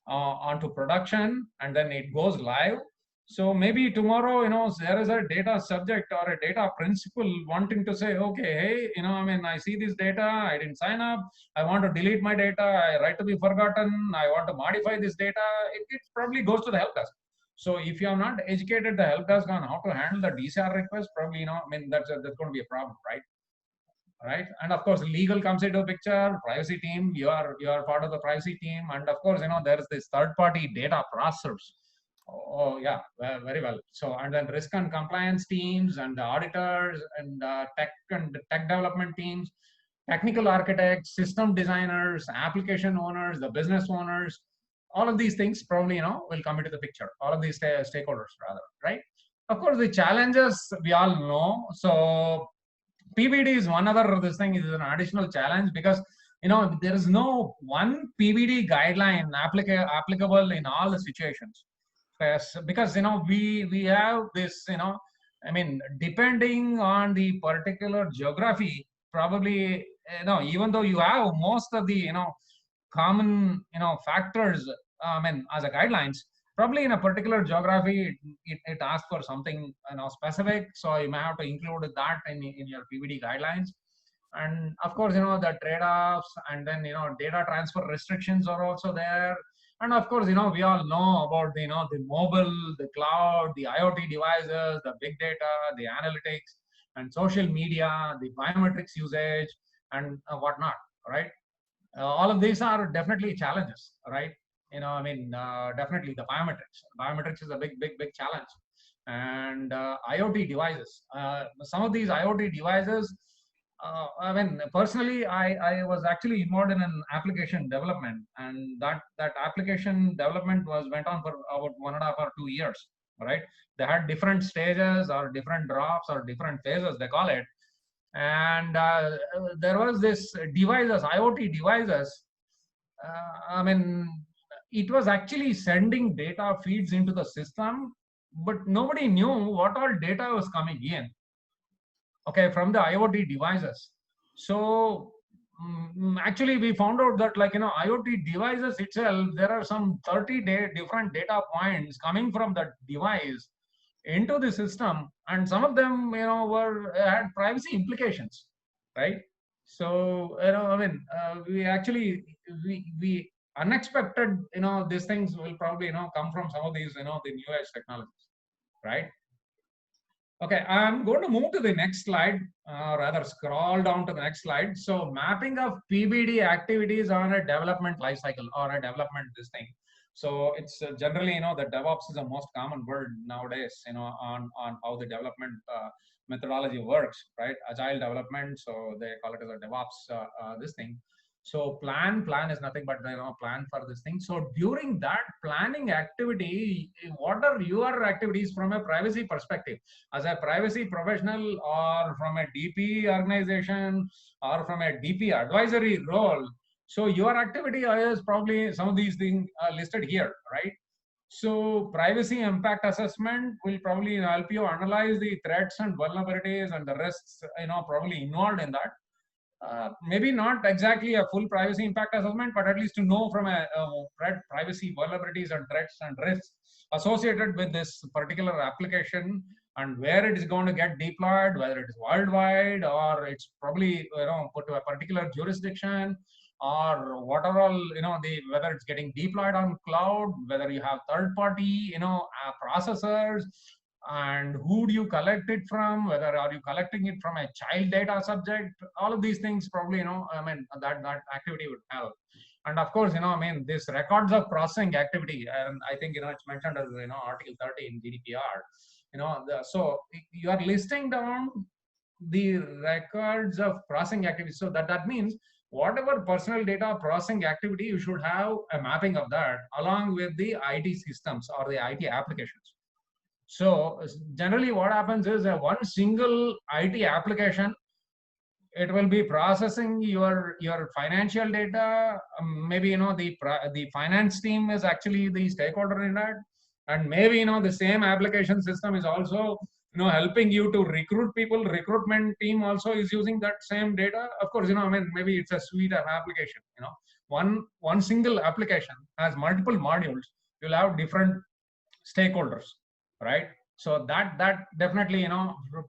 onto production, and then it goes live. So maybe tomorrow, there is a data subject or a data principal wanting to say, okay, hey, I see this data, I didn't sign up, I want to delete my data, I write to be forgotten, I want to modify this data. It probably goes to the help desk. So if you have not educated the help desk on how to handle the DCR request, probably, that's going to be a problem, right? Right. And of course, legal comes into the picture, privacy team, you are part of the privacy team. And of course, there is this third-party data processors. Oh yeah, very well. So, and then risk and compliance teams and the auditors and tech development teams, technical architects, system designers, application owners, the business owners, all of these things probably, will come into the picture. All of these stakeholders rather, right? Of course, the challenges we all know. So PBD is one other, this thing is an additional challenge because, there is no one PBD guideline applicable in all the situations. Because we have this depending on the particular geography, probably even though you have most of the common factors as a guidelines, probably in a particular geography it asks for something specific, so you may have to include that in your PBD guidelines. And of course, the trade-offs, and then data transfer restrictions are also there. And of course, we all know about the mobile, the cloud, the IoT devices, the big data, the analytics, and social media, the biometrics usage, and whatnot, right? All of these are definitely challenges, right? Definitely the biometrics. Biometrics is a big challenge. And IoT devices. Some of these IoT devices, personally, I was actually involved in an application development, and that application development went on for about 1.5 or 2 years, right? They had different stages or different drops or different phases, they call it. And there was this devices, IoT devices. It was actually sending data feeds into the system, but nobody knew what all data was coming in, okay, from the IoT devices. So actually we found out that IoT devices itself, there are some 30 different data points coming from the device into the system, and some of them had privacy implications, right? So we actually we unexpected these things will probably come from some of these the new age technologies, right? Okay, I'm going to move to the next slide, rather scroll down to the next slide. So mapping of PBD activities on a development lifecycle or a development this thing. So it's generally, the DevOps is the most common word nowadays, on how the development methodology works, right? Agile development, so they call it as a DevOps, this thing. So plan is nothing but plan for this thing. So during that planning activity, what are your activities from a privacy perspective as a privacy professional, or from a DP organization, or from a DP advisory role? So your activity is probably some of these things are listed here, right? So privacy impact assessment will probably help you analyze the threats and vulnerabilities and the risks, probably involved in that. Maybe not exactly a full privacy impact assessment, but at least to know from a privacy vulnerabilities and threats and risks associated with this particular application and where it is going to get deployed, whether it is worldwide or it's probably put to a particular jurisdiction, or what are all whether it's getting deployed on cloud, whether you have third party processors, and who do you collect it from, whether are you collecting it from a child data subject. All of these things probably that activity would help. And of course this records of processing activity, and I think it's mentioned as article 30 in GDPR. So you are listing down the records of processing activity. So that means whatever personal data processing activity, you should have a mapping of that along with the IT systems or the IT applications. So generally what happens is one single IT application, it will be processing your financial data. Maybe the finance team is actually the stakeholder in that, and maybe the same application system is also helping you to recruit people. Recruitment team also is using that same data. Of course, maybe it's a suite of application. One single application has multiple modules. You'll have different stakeholders, right? So that definitely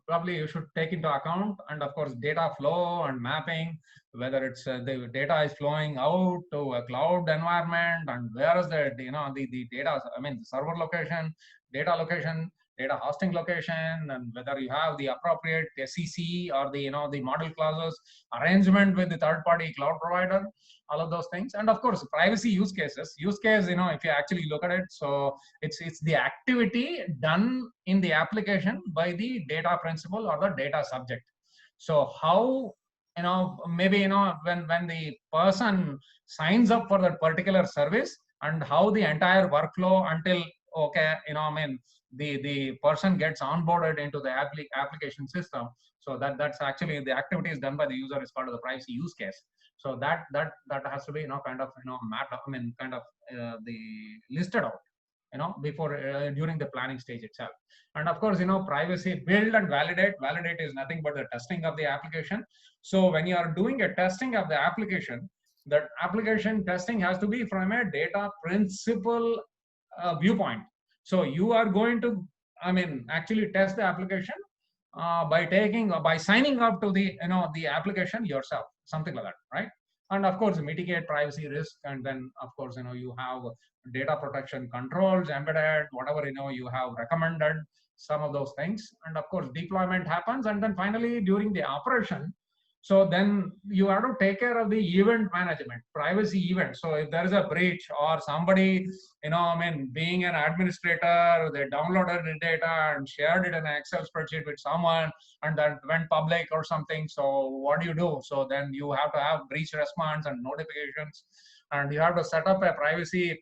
probably you should take into account. And of course data flow and mapping, whether it's the data is flowing out to a cloud environment, and where is the the data, the server location, data location, data hosting location, and whether you have the appropriate SEC or the the model clauses arrangement with the third party cloud provider, all of those things. And of course privacy use cases, if you actually look at it, so it's the activity done in the application by the data principal or the data subject. So how maybe when the person signs up for that particular service, and how the entire workflow until the person gets onboarded into the application system. So that's actually the activity is done by the user is part of the privacy use case. So that has to be mapped up, the listed out before during the planning stage itself. And of course privacy build and validate is nothing but the testing of the application. So when you are doing a testing of the application, that application testing has to be from a data principal viewpoint. So you are going to actually test the application by signing up to the the application yourself, something like that, right? And of course mitigate privacy risk, and then of course you have data protection controls embedded, whatever you have recommended, some of those things. And of course deployment happens, and then finally during the operation, so then you have to take care of the event management, privacy event. So if there is a breach or somebody, being an administrator, they downloaded the data and shared it in an Excel spreadsheet with someone, and that went public or something. So what do you do? So then you have to have breach response and notifications, and you have to set up a privacy,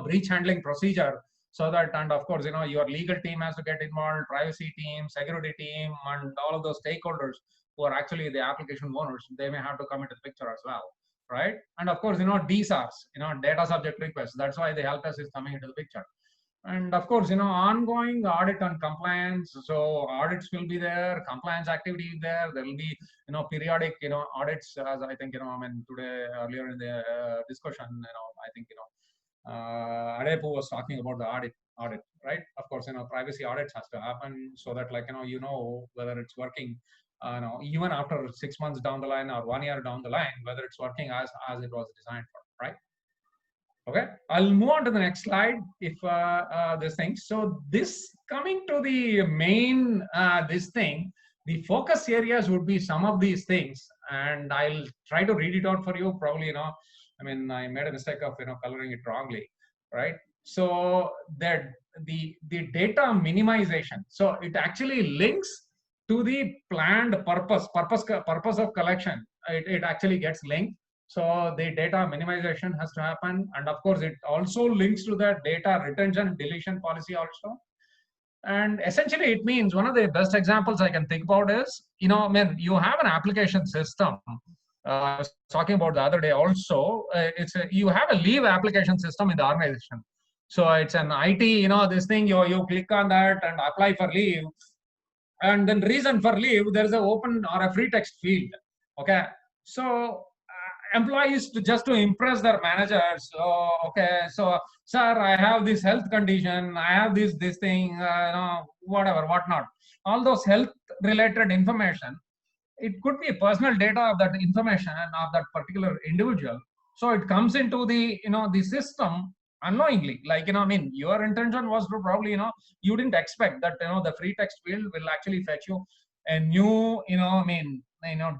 breach handling procedure. So that, and of course, your legal team has to get involved, privacy team, security team, and all of those stakeholders who are actually the application owners, they may have to come into the picture as well, right? And of course, DSARs, data subject requests. That's why the help desk is coming into the picture. And of course, ongoing audit and compliance. So audits will be there, compliance activity there. There will be, periodic, audits. As I think, today earlier in the discussion, I think, Adepu was talking about the audit, right? Of course, privacy audits has to happen so that, like, whether it's working. Even after 6 months down the line or 1 year down the line, whether it's working as it was designed for, right? Okay, I'll move on to the next slide. If this thing, so this coming to the main this thing, the focus areas would be some of these things, and I'll try to read it out for you. Probably, I made a mistake of coloring it wrongly, right? So that the data minimization. So it actually links to the planned purpose of collection. It actually gets linked. So the data minimization has to happen, and of course it also links to the data retention deletion policy also. And essentially it means, one of the best examples I can think about is, you have an application system I was talking about the other day also. You have a leave application system in the organization. So it's an IT, this thing, you click on that and apply for leave. And then reason for leave, there is an open or a free text field. Okay. So employees just to impress their managers. So, okay. So, sir, I have this health condition. I have this thing, whatever, whatnot. All those health related information, it could be personal data of that information of that particular individual. So it comes into the the system unknowingly. Like your intention was to probably you didn't expect that the free text field will actually fetch you a new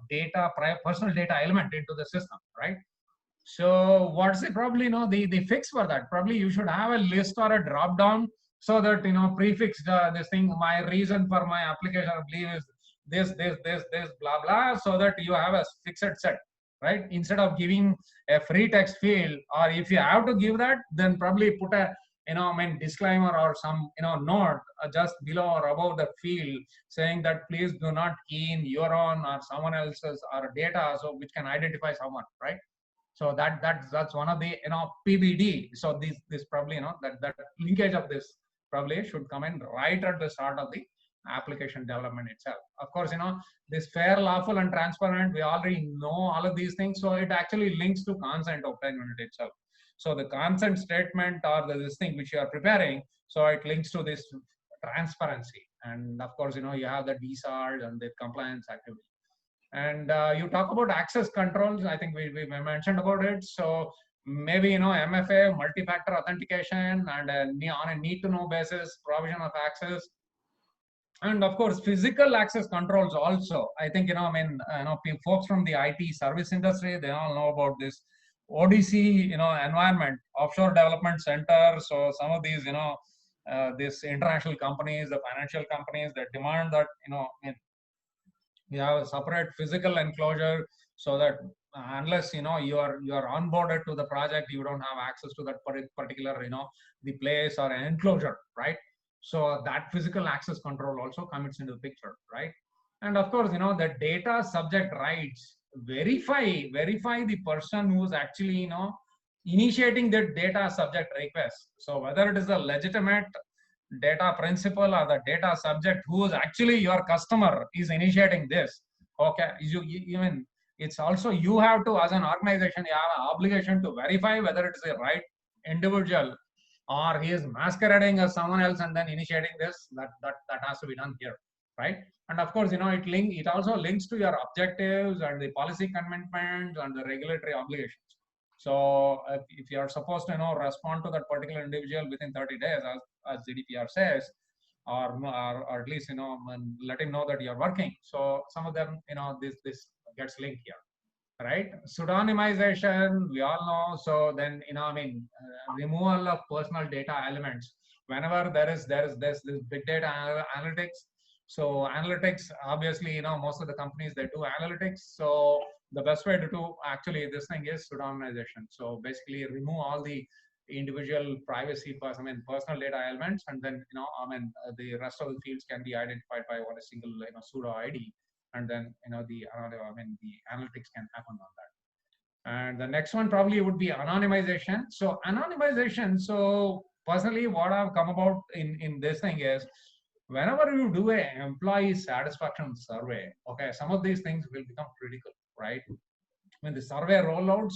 data personal data element into the system, right? So what's it probably the fix for that? Probably you should have a list or a drop down so that prefix this thing. My reason for my application of leave is this, blah blah, so that you have a fixed set, right? Instead of giving a free text field, or if you have to give that, then probably put a disclaimer or some note just below or above the field saying that please do not key in your own or someone else's or data, so which can identify someone, right? So that's one of the PBD. So this probably that linkage of this probably should come in right at the start of the application development itself. Of course, this fair, lawful, and transparent. We already know all of these things. So it actually links to consent obtainment itself. So the consent statement or this thing which you are preparing, so it links to this transparency. And of course, you have the DSARD and the compliance activity. And you talk about access controls. I think we mentioned about it. So maybe MFA, multi-factor authentication, and on a need-to-know basis, provision of access, and of course physical access controls also. I think folks from the IT service industry, they all know about this ODC environment, offshore development center. So some of these international companies, the financial companies, that demand that you have a separate physical enclosure, so that unless you are onboarded to the project, you don't have access to that particular the place or an enclosure, right? So that physical access control also comes into the picture, right? And of course, the data subject rights, verify the person who's actually initiating the data subject request. So whether it is a legitimate data principal or the data subject who is actually your customer is initiating this. Okay, even it's also you have to, as an organization, you have an obligation to verify whether it is a right individual or he is masquerading as someone else and then initiating this. That has to be done here, right? And of course, it also links to your objectives and the policy commitments and the regulatory obligations. So if you are supposed to respond to that particular individual within 30 days, as GDPR says, or at least let him know that you're working. So some of them this gets linked here, right? Pseudonymization, we all know. So then removal of personal data elements whenever there's this big data analytics. So analytics, obviously most of the companies, they do analytics. So the best way to do actually this thing is pseudonymization. So basically remove all the individual privacy, personal data elements, and then the rest of the fields can be identified by one single pseudo ID, and then the analytics can happen on that. And the next one probably would be anonymization. So anonymization. So personally, what I've come about in this thing is, whenever you do an employee satisfaction survey, okay, some of these things will become critical, right? When the survey rollouts,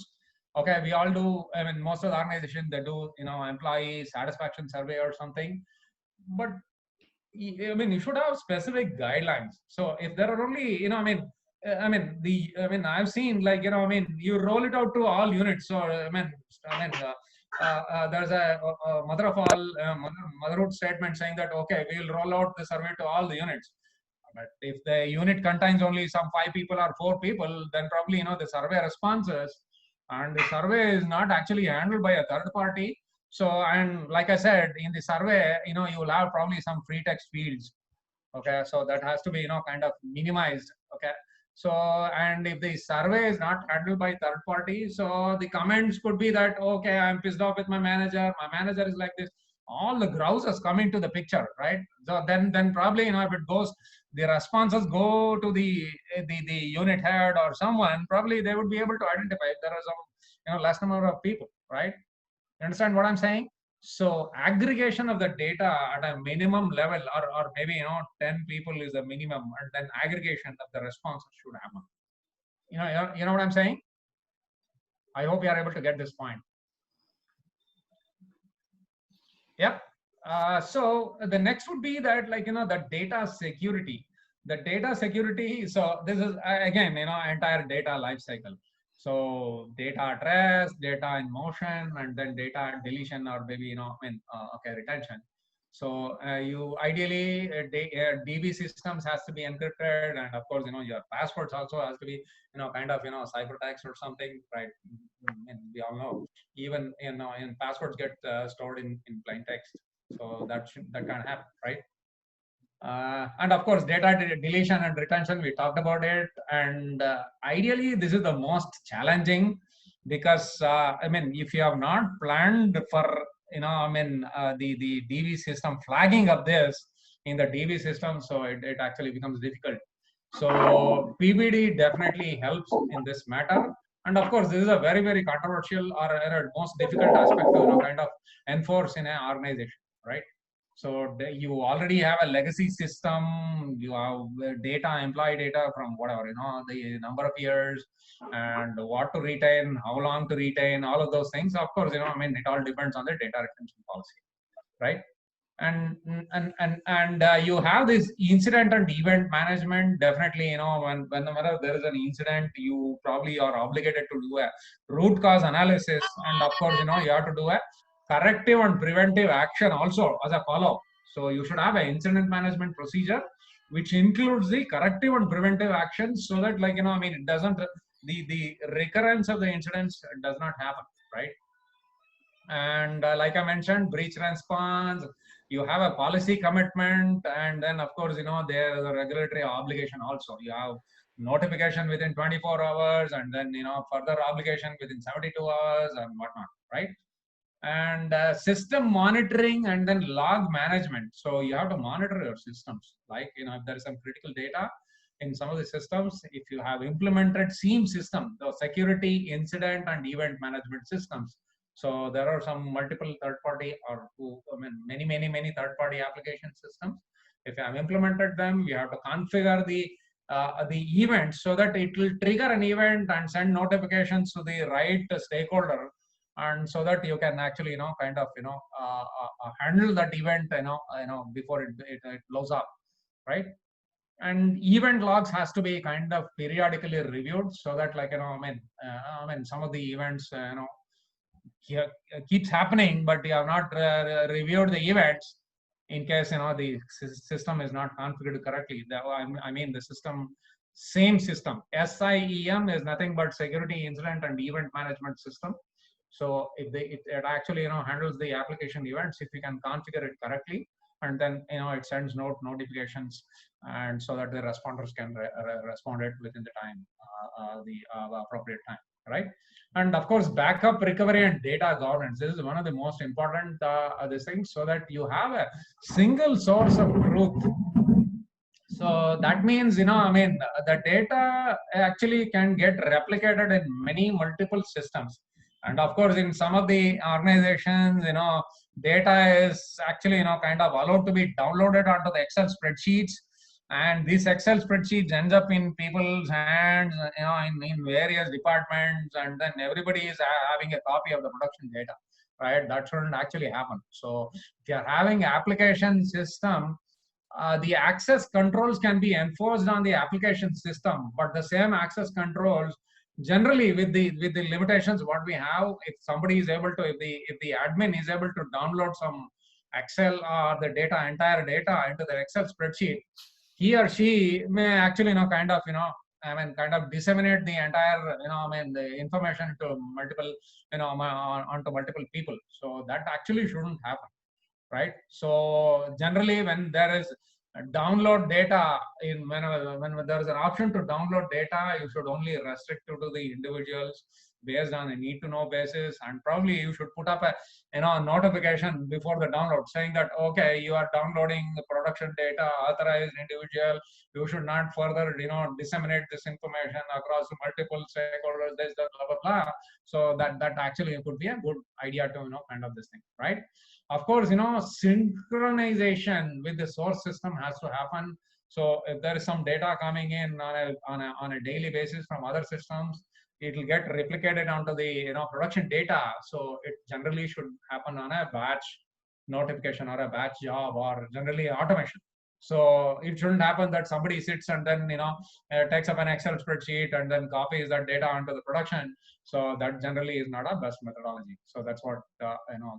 okay, we all do. Most of the organizations, they do employee satisfaction survey or something, but you should have specific guidelines. So if there are only I've seen you roll it out to all units. So there's a mother of all motherhood statement saying that okay, we'll roll out the survey to all the units. But if the unit contains only some 5 people or 4 people, then probably the survey responses and the survey is not actually handled by a third party. So, and like I said, in the survey, you will have probably some free text fields. Okay, so that has to be kind of minimized. Okay, so and if the survey is not handled by third party, so the comments could be that okay, I'm pissed off with my manager. My manager is like this. all the grouses come into the picture, right? So then probably, if it goes, the responses go to the unit head or someone, probably they would be able to identify if there is some, less number of people, right? You understand what I'm saying? So aggregation of the data at a minimum level, or maybe 10 people is the minimum, and then aggregation of the responses should happen. You know what I'm saying? I hope you are able to get this point. Yep. So the next would be that, the data security. The data security. So this is again, entire data life cycle. So data at rest, data in motion, and then data deletion, or maybe retention. So you ideally DB systems has to be encrypted, and of course your passwords also has to be kind of ciphertext or something, right? And we all know even in passwords get stored in plain text, so that can happen, right? And of course, data deletion and retention, we talked about it. And ideally, this is the most challenging because, if you have not planned for, the DB system flagging of this in the DB system, so it actually becomes difficult. So PBD definitely helps in this matter. And of course, this is a very, very controversial or most difficult aspect to kind of enforce in an organization, right? So you already have a legacy system, you have employee data from whatever, the number of years and what to retain, how long to retain, all of those things. Of course, it all depends on the data retention policy, right? And you have this incident and event management. Definitely, whenever there is an incident, you probably are obligated to do a root cause analysis. And of course, you have to do a corrective and preventive action also as a follow-up. So you should have an incident management procedure which includes the corrective and preventive actions, so that it doesn't, the recurrence of the incidents does not happen, right? And like I mentioned, breach response, you have a policy commitment, and then of course there is a regulatory obligation also. You have notification within 24 hours, and then further obligation within 72 hours and whatnot, right? And system monitoring and then log management. So you have to monitor your systems, like if there is some critical data in some of the systems, if you have implemented SIEM system, the security incident and event management systems. So there are some multiple third-party or many third-party application systems. If you have implemented them, you have to configure the event so that it will trigger an event and send notifications to the right stakeholder, and so that you can actually handle that event before it blows up, right? And event logs has to be kind of periodically reviewed, so that some of the events keeps happening, but you have not reviewed the events in case the system is not configured correctly. The system, same system, SIEM is nothing but security incident and event management system. So if it actually handles the application events, if you can configure it correctly, and then it sends notifications, and so that the responders can respond it within the time, the appropriate time, right? And of course, backup recovery and data governance. This is one of the most important these things, so that you have a single source of truth. So that means the data actually can get replicated in many multiple systems. And of course, in some of the organizations, data is actually, kind of allowed to be downloaded onto the Excel spreadsheets. And this Excel spreadsheets ends up in people's hands, in various departments, and then everybody is having a copy of the production data, right? That shouldn't actually happen. So if you're having application system, the access controls can be enforced on the application system, but the same access controls, generally with the limitations what we have, if somebody is able to, if the admin is able to download some Excel or the entire data into the Excel spreadsheet, he or she may actually kind of disseminate the entire the information to multiple onto multiple people. So that actually shouldn't happen, right? So generally, when there is download data, when there is an option to download data, you should only restrict it to the individuals. based on a need to know basis, and probably you should put up a notification before the download saying that, okay, you are downloading the production data, authorized individual, you should not further disseminate this information across multiple stakeholders, this, that, blah blah blah. So that actually could be a good idea to kind of this thing, right? Of course, synchronization with the source system has to happen. So if there is some data coming in on a daily basis from other systems, it will get replicated onto the production data. So it generally should happen on a batch notification or a batch job, or generally automation. So it shouldn't happen that somebody sits and then takes up an Excel spreadsheet and then copies that data onto the production. So that generally is not a best methodology. So that's what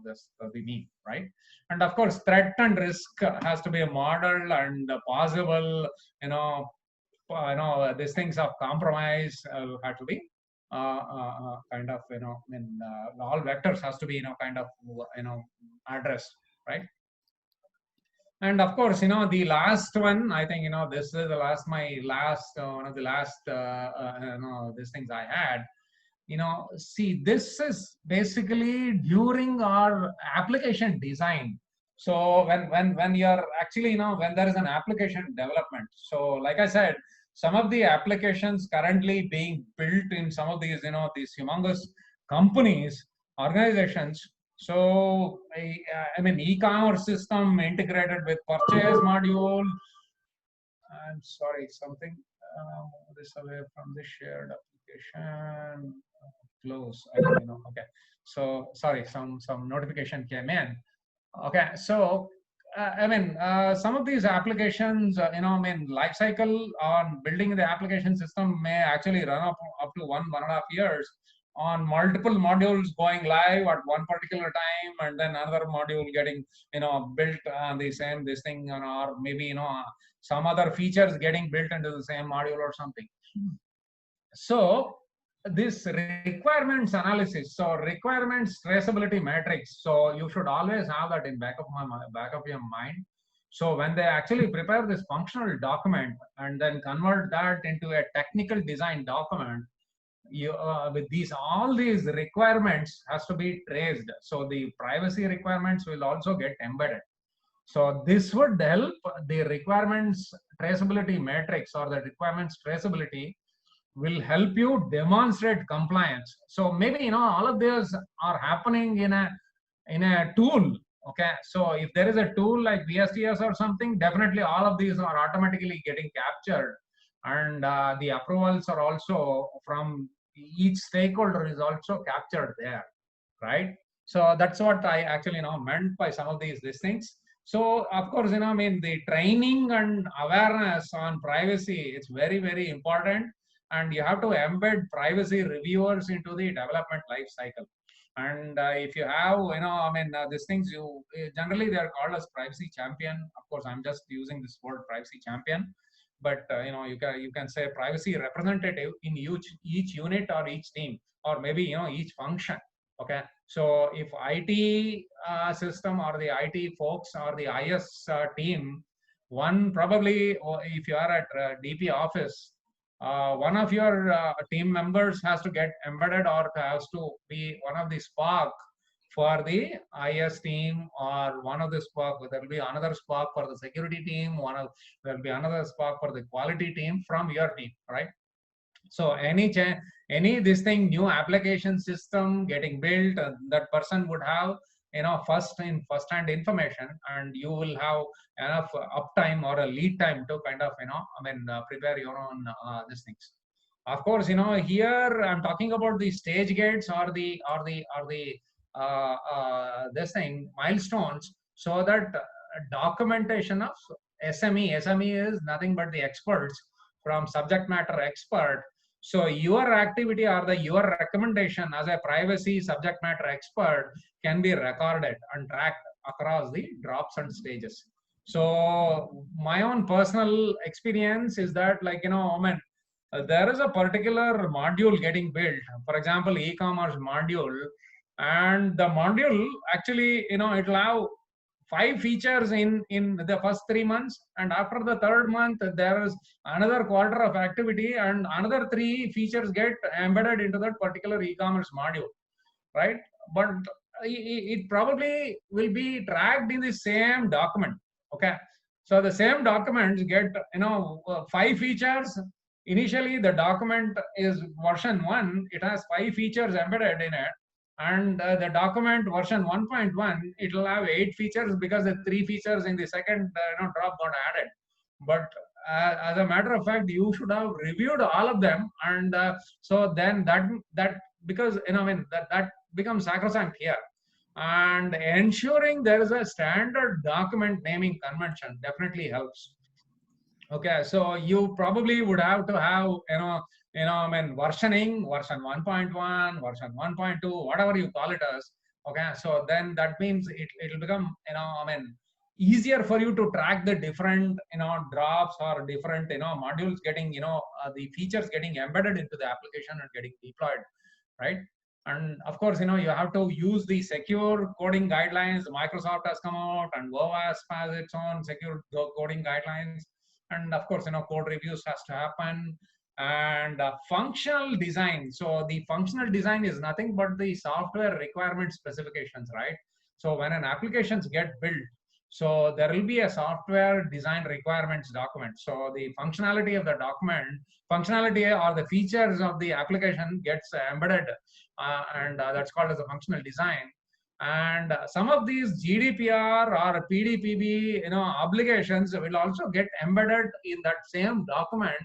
this we mean, right? And of course, threat and risk has to be modeled, and possible these things of compromise have to be kind of all vectors has to be kind of addressed, right? And of course, the last one, I think, this is the last, one of the last, these things I had, see, this is basically during our application design. So when you're actually, when there is an application development. So like I said, some of the applications currently being built in some of these, these humongous companies, organizations. So I mean, e-commerce system integrated with purchase module. I'm sorry, something this away from the shared application. Close. Okay. So sorry, some notification came in. Okay. So I mean, some of these applications, life cycle on building the application system may actually run up to 1.5 years on multiple modules going live at one particular time, and then another module getting built on the same this thing, or maybe some other features getting built into the same module or something. So this requirements analysis, so requirements traceability matrix, so you should always have that in back of your mind. So when they actually prepare this functional document and then convert that into a technical design document, you with all these requirements has to be traced. So the privacy requirements will also get embedded. So this would help the requirements traceability matrix, or the requirements traceability will help you demonstrate compliance. So maybe all of these are happening in a tool. Okay, so if there is a tool like VSTS or something, definitely all of these are automatically getting captured, and the approvals are also from each stakeholder is also captured there, right? So that's what I actually meant by some of these things. So of course, the training and awareness on privacy is very, very important, and you have to embed privacy reviewers into the development life cycle. And if you have, these things, generally they are called as privacy champion. Of course, I'm just using this word privacy champion, but you can say privacy representative in each unit or each team, or maybe each function. Okay, so if IT system or the IT folks or the IS team, one probably, if you are at DP office, one of your team members has to get embedded, or has to be one of the Spark for the IS team, or one of the Spark. There will be another Spark for the security team. There will be another Spark for the quality team from your team, right? So any this thing, new application system getting built, that person would have first-hand information, and you will have enough uptime or a lead time to kind of prepare your own these things. Of course, here I'm talking about the stage gates or the this thing milestones, so that documentation of SME is nothing but the experts from subject matter expert. So your activity or your recommendation as a privacy subject matter expert can be recorded and tracked across the drops and stages. So my own personal experience is that, there is a particular module getting built, for example, e-commerce module, and the module actually, it'll have 5 features in the first 3 months, and after the third month there is another quarter of activity, and another 3 features get embedded into that particular e-commerce module, right? But it probably will be tracked in the same document. Okay, so the same documents get 5 features. Initially the document is version 1, it has 5 features embedded in it, and the document version 1.1, it will have 8 features because the 3 features in the second drop got added. But as a matter of fact, you should have reviewed all of them, and so then that because that becomes sacrosanct here. And ensuring there is a standard document naming convention definitely helps. Okay, so you probably would have to have versioning, version 1.1, version 1.2, whatever you call it as. Okay, so then that means it'll become easier for you to track the different drops or different modules getting the features getting embedded into the application and getting deployed, right? And of course, you have to use the secure coding guidelines. Microsoft has come out, and OWASP has its own secure coding guidelines. And of course, code reviews has to happen. And functional design. So the functional design is nothing but the software requirement specifications, right? So when an applications get built, so there will be a software design requirements document. So the functionality of the document, functionality or the features of the application gets embedded, and that's called as a functional design. And some of these GDPR or PDPB obligations will also get embedded in that same document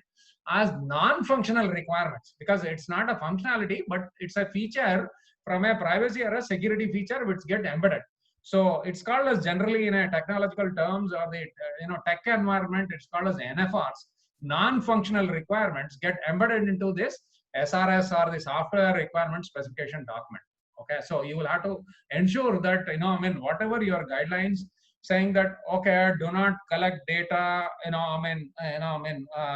as non-functional requirements, because it's not a functionality, but it's a feature from a privacy or a security feature which get embedded. So it's called as, generally in a technological terms or the tech environment, it's called as NFRs. Non-functional requirements get embedded into this SRS or the software requirement specification document. Okay, so you will have to ensure that whatever your guidelines saying that, okay, do not collect data,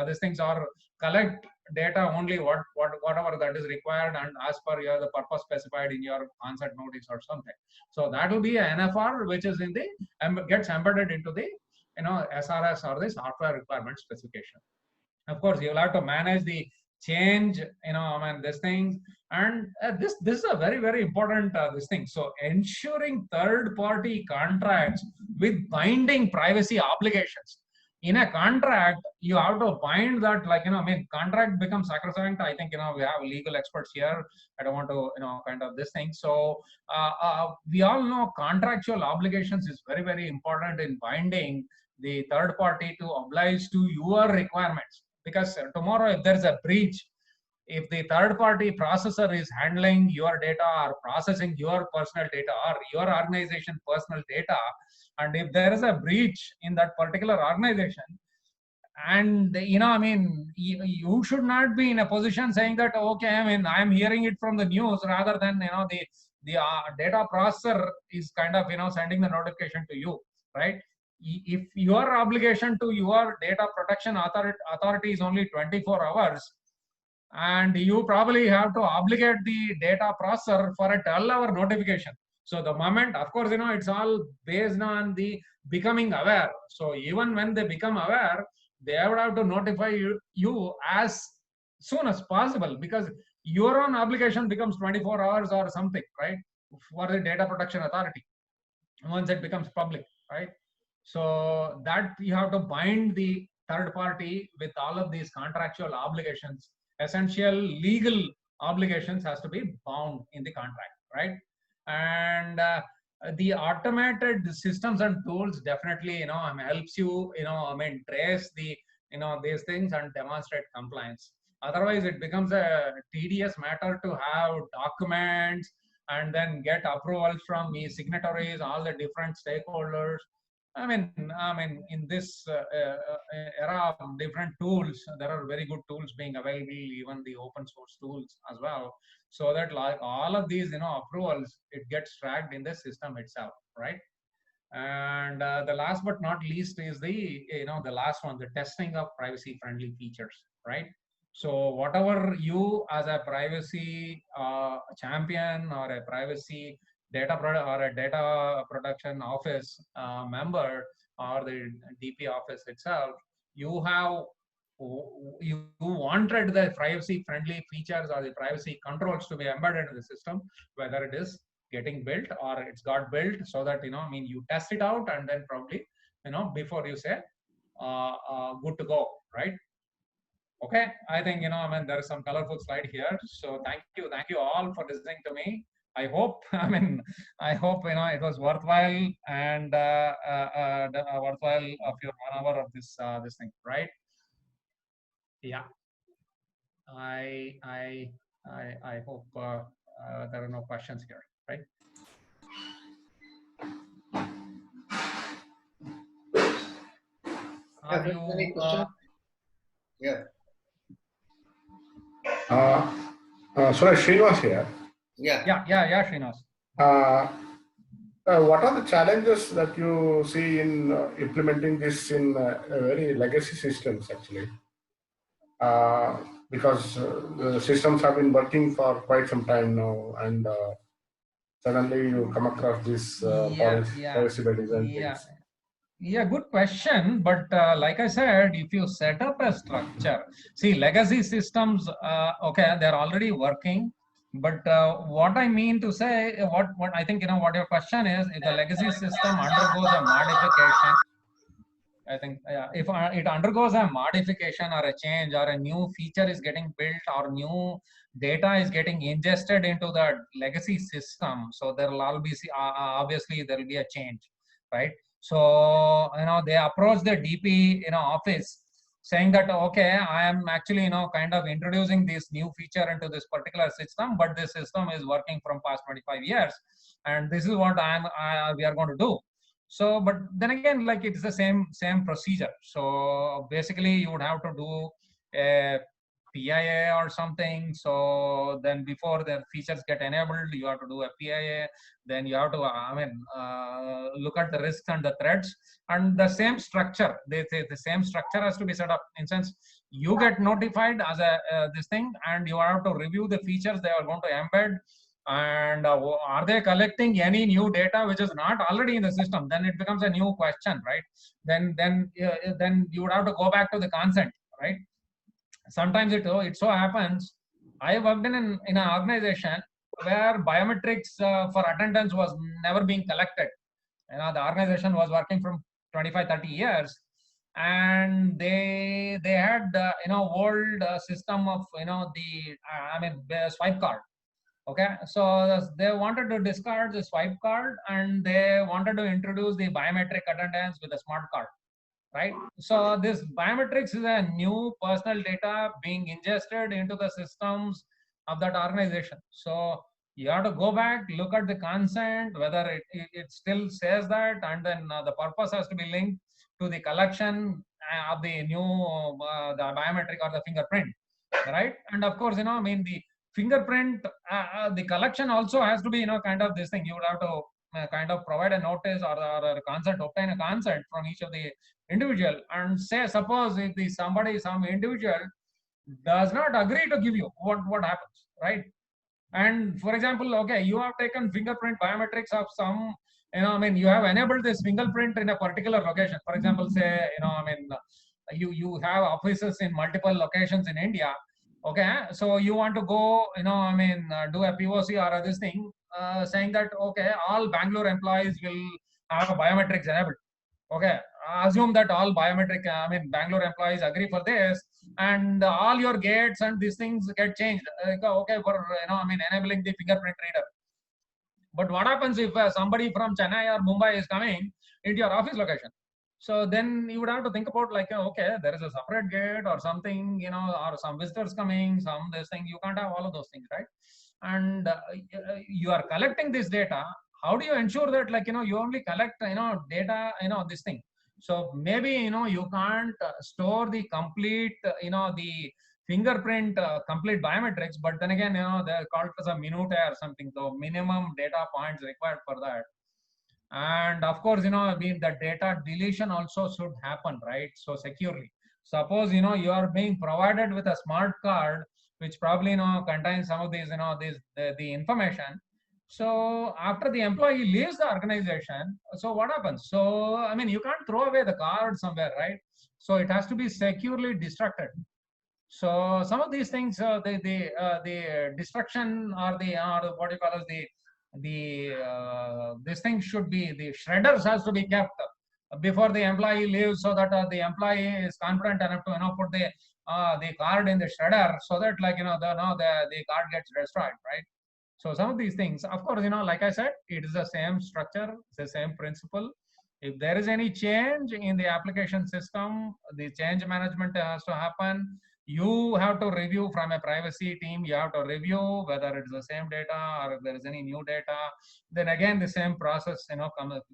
these things are collect data only whatever that is required and as per the purpose specified in your onset notice or something. So that will be an NFR which is in the gets embedded into the SRS or the software requirement specification. Of course, you will have to manage the change, this thing, and this is a very, very important this thing. So ensuring third-party contracts with binding privacy obligations. In a contract, you have to bind that, contract becomes sacrosanct. I think, we have legal experts here. I don't want to, kind of this thing. So we all know contractual obligations is very, very important in binding the third party to oblige to your requirements. Because tomorrow, if there's a breach, if the third party processor is handling your data or processing your personal data or your organization personal data, and if there is a breach in that particular organization, and you should not be in a position saying that, okay, I'm hearing it from the news, rather than the data processor is kind of sending the notification to you, right? If your obligation to your data protection authority is only 24 hours, and you probably have to obligate the data processor for a 12-hour notification. So the moment, of course, it's all based on the becoming aware. So even when they become aware, they would have to notify you as soon as possible, because your own obligation becomes 24 hours or something, right? For the data protection authority, once it becomes public, right? So that you have to bind the third party with all of these contractual obligations. Essential legal obligations has to be bound in the contract, right? And the automated systems and tools definitely helps you trace the these things and demonstrate compliance. Otherwise, it becomes a tedious matter to have documents and then get approvals from the signatories, all the different stakeholders. In this era of different tools, there are very good tools being available, even the open source tools as well, so that like all of these, approvals, it gets tracked in the system itself, right? And the last but not least is the, the last one, the testing of privacy friendly features, right? So whatever you as a privacy champion or a privacy or a data protection office member or the DP office itself, you wanted the privacy friendly features or the privacy controls to be embedded in the system, whether it is getting built or it's got built, so that you test it out and then probably before you say good to go, right? Okay, I think there is some colorful slide here. So thank you all for listening to me. I hope I hope it was worthwhile and worthwhile of your 1 hour of this thing, right? Yeah, I hope there are no questions here, right?
Have you any questions? Yeah.
Suresh, Srinivas here.
Yeah.
Srinivas.
What are the challenges that you see in implementing this in very legacy systems, actually? Because the systems have been working for quite some time now, and suddenly you come across this privacy by design things.
Yeah, good question. But like I said, if you set up a structure, see, legacy systems, okay, they're already working. But what I mean to say, what I think, what your question is, if the legacy system undergoes a modification, I think, if it undergoes a modification or a change or a new feature is getting built or new data is getting ingested into the legacy system, so there will obviously there will be a change, right? So they approach the DP office saying that, okay, I am actually kind of introducing this new feature into this particular system, but this system is working from past 25 years, and this is what we are going to do. So, but then again, like, it's the same procedure. So basically, you would have to do a PIA or something. So then before the features get enabled, you have to do a PIA. Then you have to, look at the risks and the threats, and the same structure. The same structure has to be set up. In sense, you get notified as this thing, and you have to review the features they are going to embed. And are they collecting any new data which is not already in the system? Then it becomes a new question, right? Then you would have to go back to the consent, right? Sometimes it so happens, I worked in an organization where biometrics for attendance was never being collected. The organization was working from 25-30 years, and they had old system of the swipe card. Okay, so they wanted to discard the swipe card, and they wanted to introduce the biometric attendance with a smart card, right? So this biometrics is a new personal data being ingested into the systems of that organization. So you have to go back, look at the consent, whether it still says that, and then the purpose has to be linked to the collection of the new the biometric or the fingerprint, right? And of course, the fingerprint, the collection also has to be, kind of this thing. You would have to kind of provide a notice or a consent, obtain a consent from each of the individual, and say, suppose if some individual does not agree to give you, what happens, right? And for example, okay, you have taken fingerprint biometrics of some, you have enabled this fingerprint in a particular location. For example, say, you have offices in multiple locations in India. Okay, so you want to go, do a POC or this thing, saying that, okay, all Bangalore employees will have biometrics enabled. Okay, assume that all Bangalore employees agree for this, and all your gates and these things get changed. Okay, for enabling the fingerprint reader. But what happens if somebody from Chennai or Mumbai is coming into your office location? So then you would have to think about, like, okay, there is a separate gate or something, or some visitors coming, this thing. You can't have all of those things, right? And you are collecting this data. How do you ensure that, like, you only collect, data, this thing? So maybe, you can't store the complete, the fingerprint complete biometrics, but then again, they're called as a minute or something. So minimum data points required for that. And of course, the data deletion also should happen, right? So securely. Suppose, you are being provided with a smart card, which probably, contains some of these, the information. So after the employee leaves the organization, so what happens? So, I mean, you can't throw away the card somewhere, right? So it has to be securely destructed. So some of these things, the destruction or what you call as this thing should be, the shredders has to be kept before the employee leaves, so that the employee is confident enough to put the card in the shredder, so that the card gets destroyed, right? So some of these things, of course, like I said, it is the same structure, it's the same principle. If there is any change in the application system, the change management has to happen. You have to review from a privacy team. You have to review whether it's the same data or if there is any new data. Then again, the same process,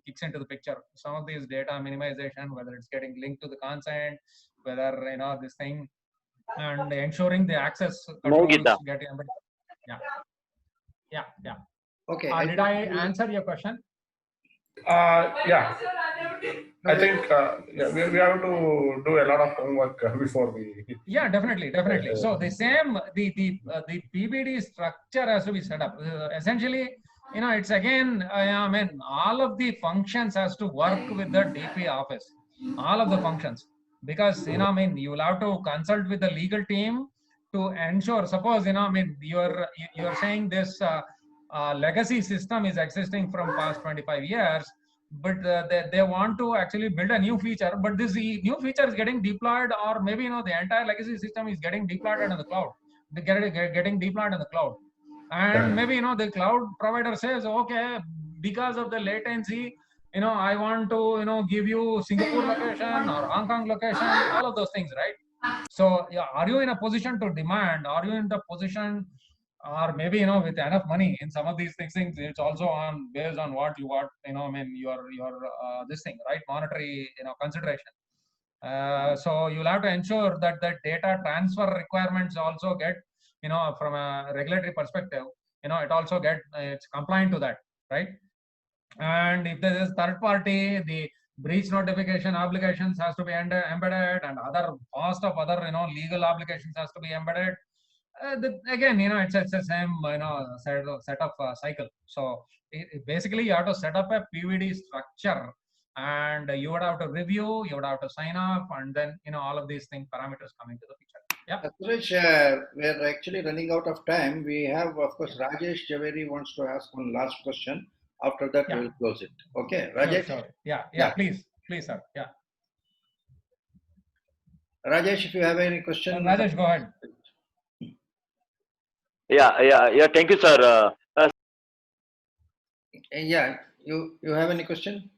kicks into the picture. Some of these data minimization, whether it's getting linked to the consent, whether this thing, and ensuring the access controls get embedded. Yeah.
Okay.
Did I answer your question?
Yeah. I think we have to do a lot of homework before we.
Yeah, definitely. So the same, the PBD structure has to be set up. Essentially, it's again, I mean, all of the functions has to work with the DP office. All of the functions, because I mean, you will have to consult with the legal team to ensure. Suppose I mean, you're saying this legacy system is existing from past 25 years. But they want to actually build a new feature, but this new feature is getting deployed, or maybe the entire legacy system is getting deployed in the cloud. Getting deployed in the cloud, and maybe the cloud provider says, okay, because of the latency, I want to give you Singapore location or Hong Kong location, all of those things, right? So yeah, are you in a position to demand? Are you in the position? Or maybe with enough money in some of these things, it's also on based on what you want, I mean, your this thing, right? Monetary consideration. So you'll have to ensure that the data transfer requirements also get from a regulatory perspective, it also get it's compliant to that, right? And if there is third party, the breach notification obligations has to be embedded, and other host of other legal obligations has to be embedded. Again, it's the same set of cycle. So basically you have to set up a PVD structure, and you would have to review, you would have to sign up, and then all of these things, parameters come into the picture. Yeah.
Suresh, we're actually running out of time. We have, of course, Rajesh Javeri wants to ask one last question. After that, we'll close it. Okay, Rajesh.
Sure. Yeah. Please, sir. Yeah.
Rajesh, if you have any question.
Rajesh, go ahead.
Yeah. Thank you, sir.
Yeah, you have any question?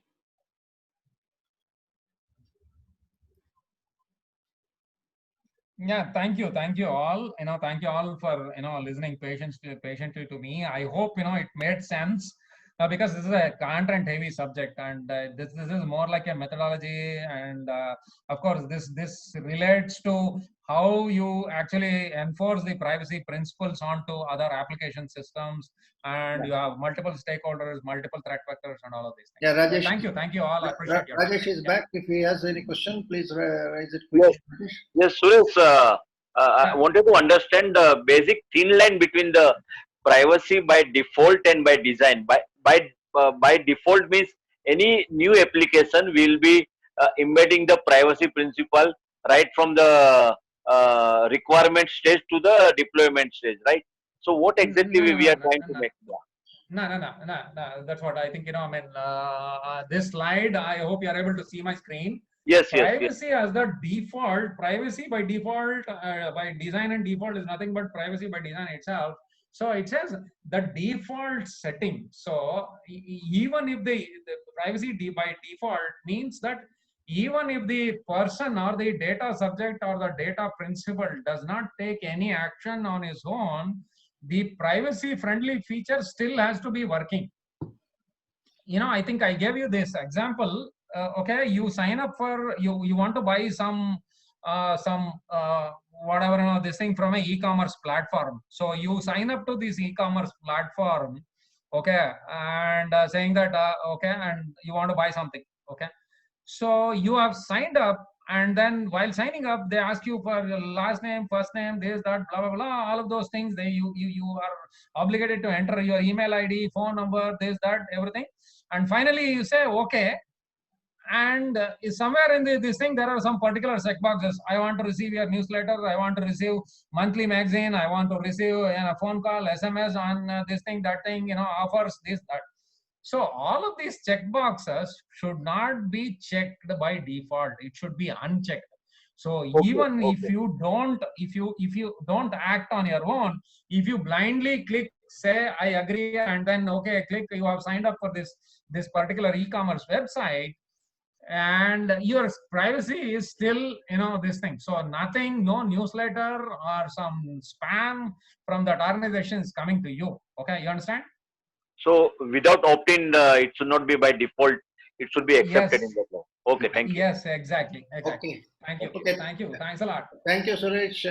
Yeah, thank you all. Thank you all for listening patiently to me. I hope it made sense. Because this is a content-heavy subject, and this is more like a methodology, and of course, this relates to how you actually enforce the privacy principles onto other application systems, and you have multiple stakeholders, multiple threat vectors, and all of these things.
Yeah, Rajesh.
So thank you all. I appreciate your
Rajesh is back. If he has any question, please raise it quickly.
Yes, Suresh. I wanted to understand the basic thin line between the privacy by default and by design. By default means any new application will be embedding the privacy principle right from the requirement stage to the deployment stage, right? So what exactly we are trying to make?
No. That's what I think. I mean, this slide, I hope you are able to see my screen.
Yes.
Privacy as the default, privacy by default, by design and default is nothing but privacy by design itself. So it says the default setting. So even if the privacy by default means that even if the person or the data subject or the data principal does not take any action on his own, the privacy friendly feature still has to be working. I think I gave you this example. Okay, you sign up for, you want to buy some whatever, this thing from an e-commerce platform. So you sign up to this e-commerce platform, okay, and saying that, okay, and you want to buy something, okay. So you have signed up, and then while signing up, they ask you for your last name, first name, this, that, blah, blah, blah, all of those things. You are obligated to enter your email ID, phone number, this, that, everything. And finally you say, okay. And somewhere in this thing, there are some particular checkboxes. I want to receive your newsletter. I want to receive monthly magazine. I want to receive a phone call, SMS on this thing, that thing, offers, this, that. So all of these checkboxes should not be checked by default. It should be unchecked. So even if you don't act on your own, if you blindly click, say I agree, and then okay, click, you have signed up for this particular e-commerce website, and your privacy is still this thing. So nothing, no newsletter or some spam from that organization is coming to you. Okay, you understand?
So without opt-in, it should not be by default. It should be accepted in the law. Okay, thank you.
Yes, exactly.
Okay.
Thank you.
Okay.
Thank you. Thanks a lot.
Thank you, Suresh.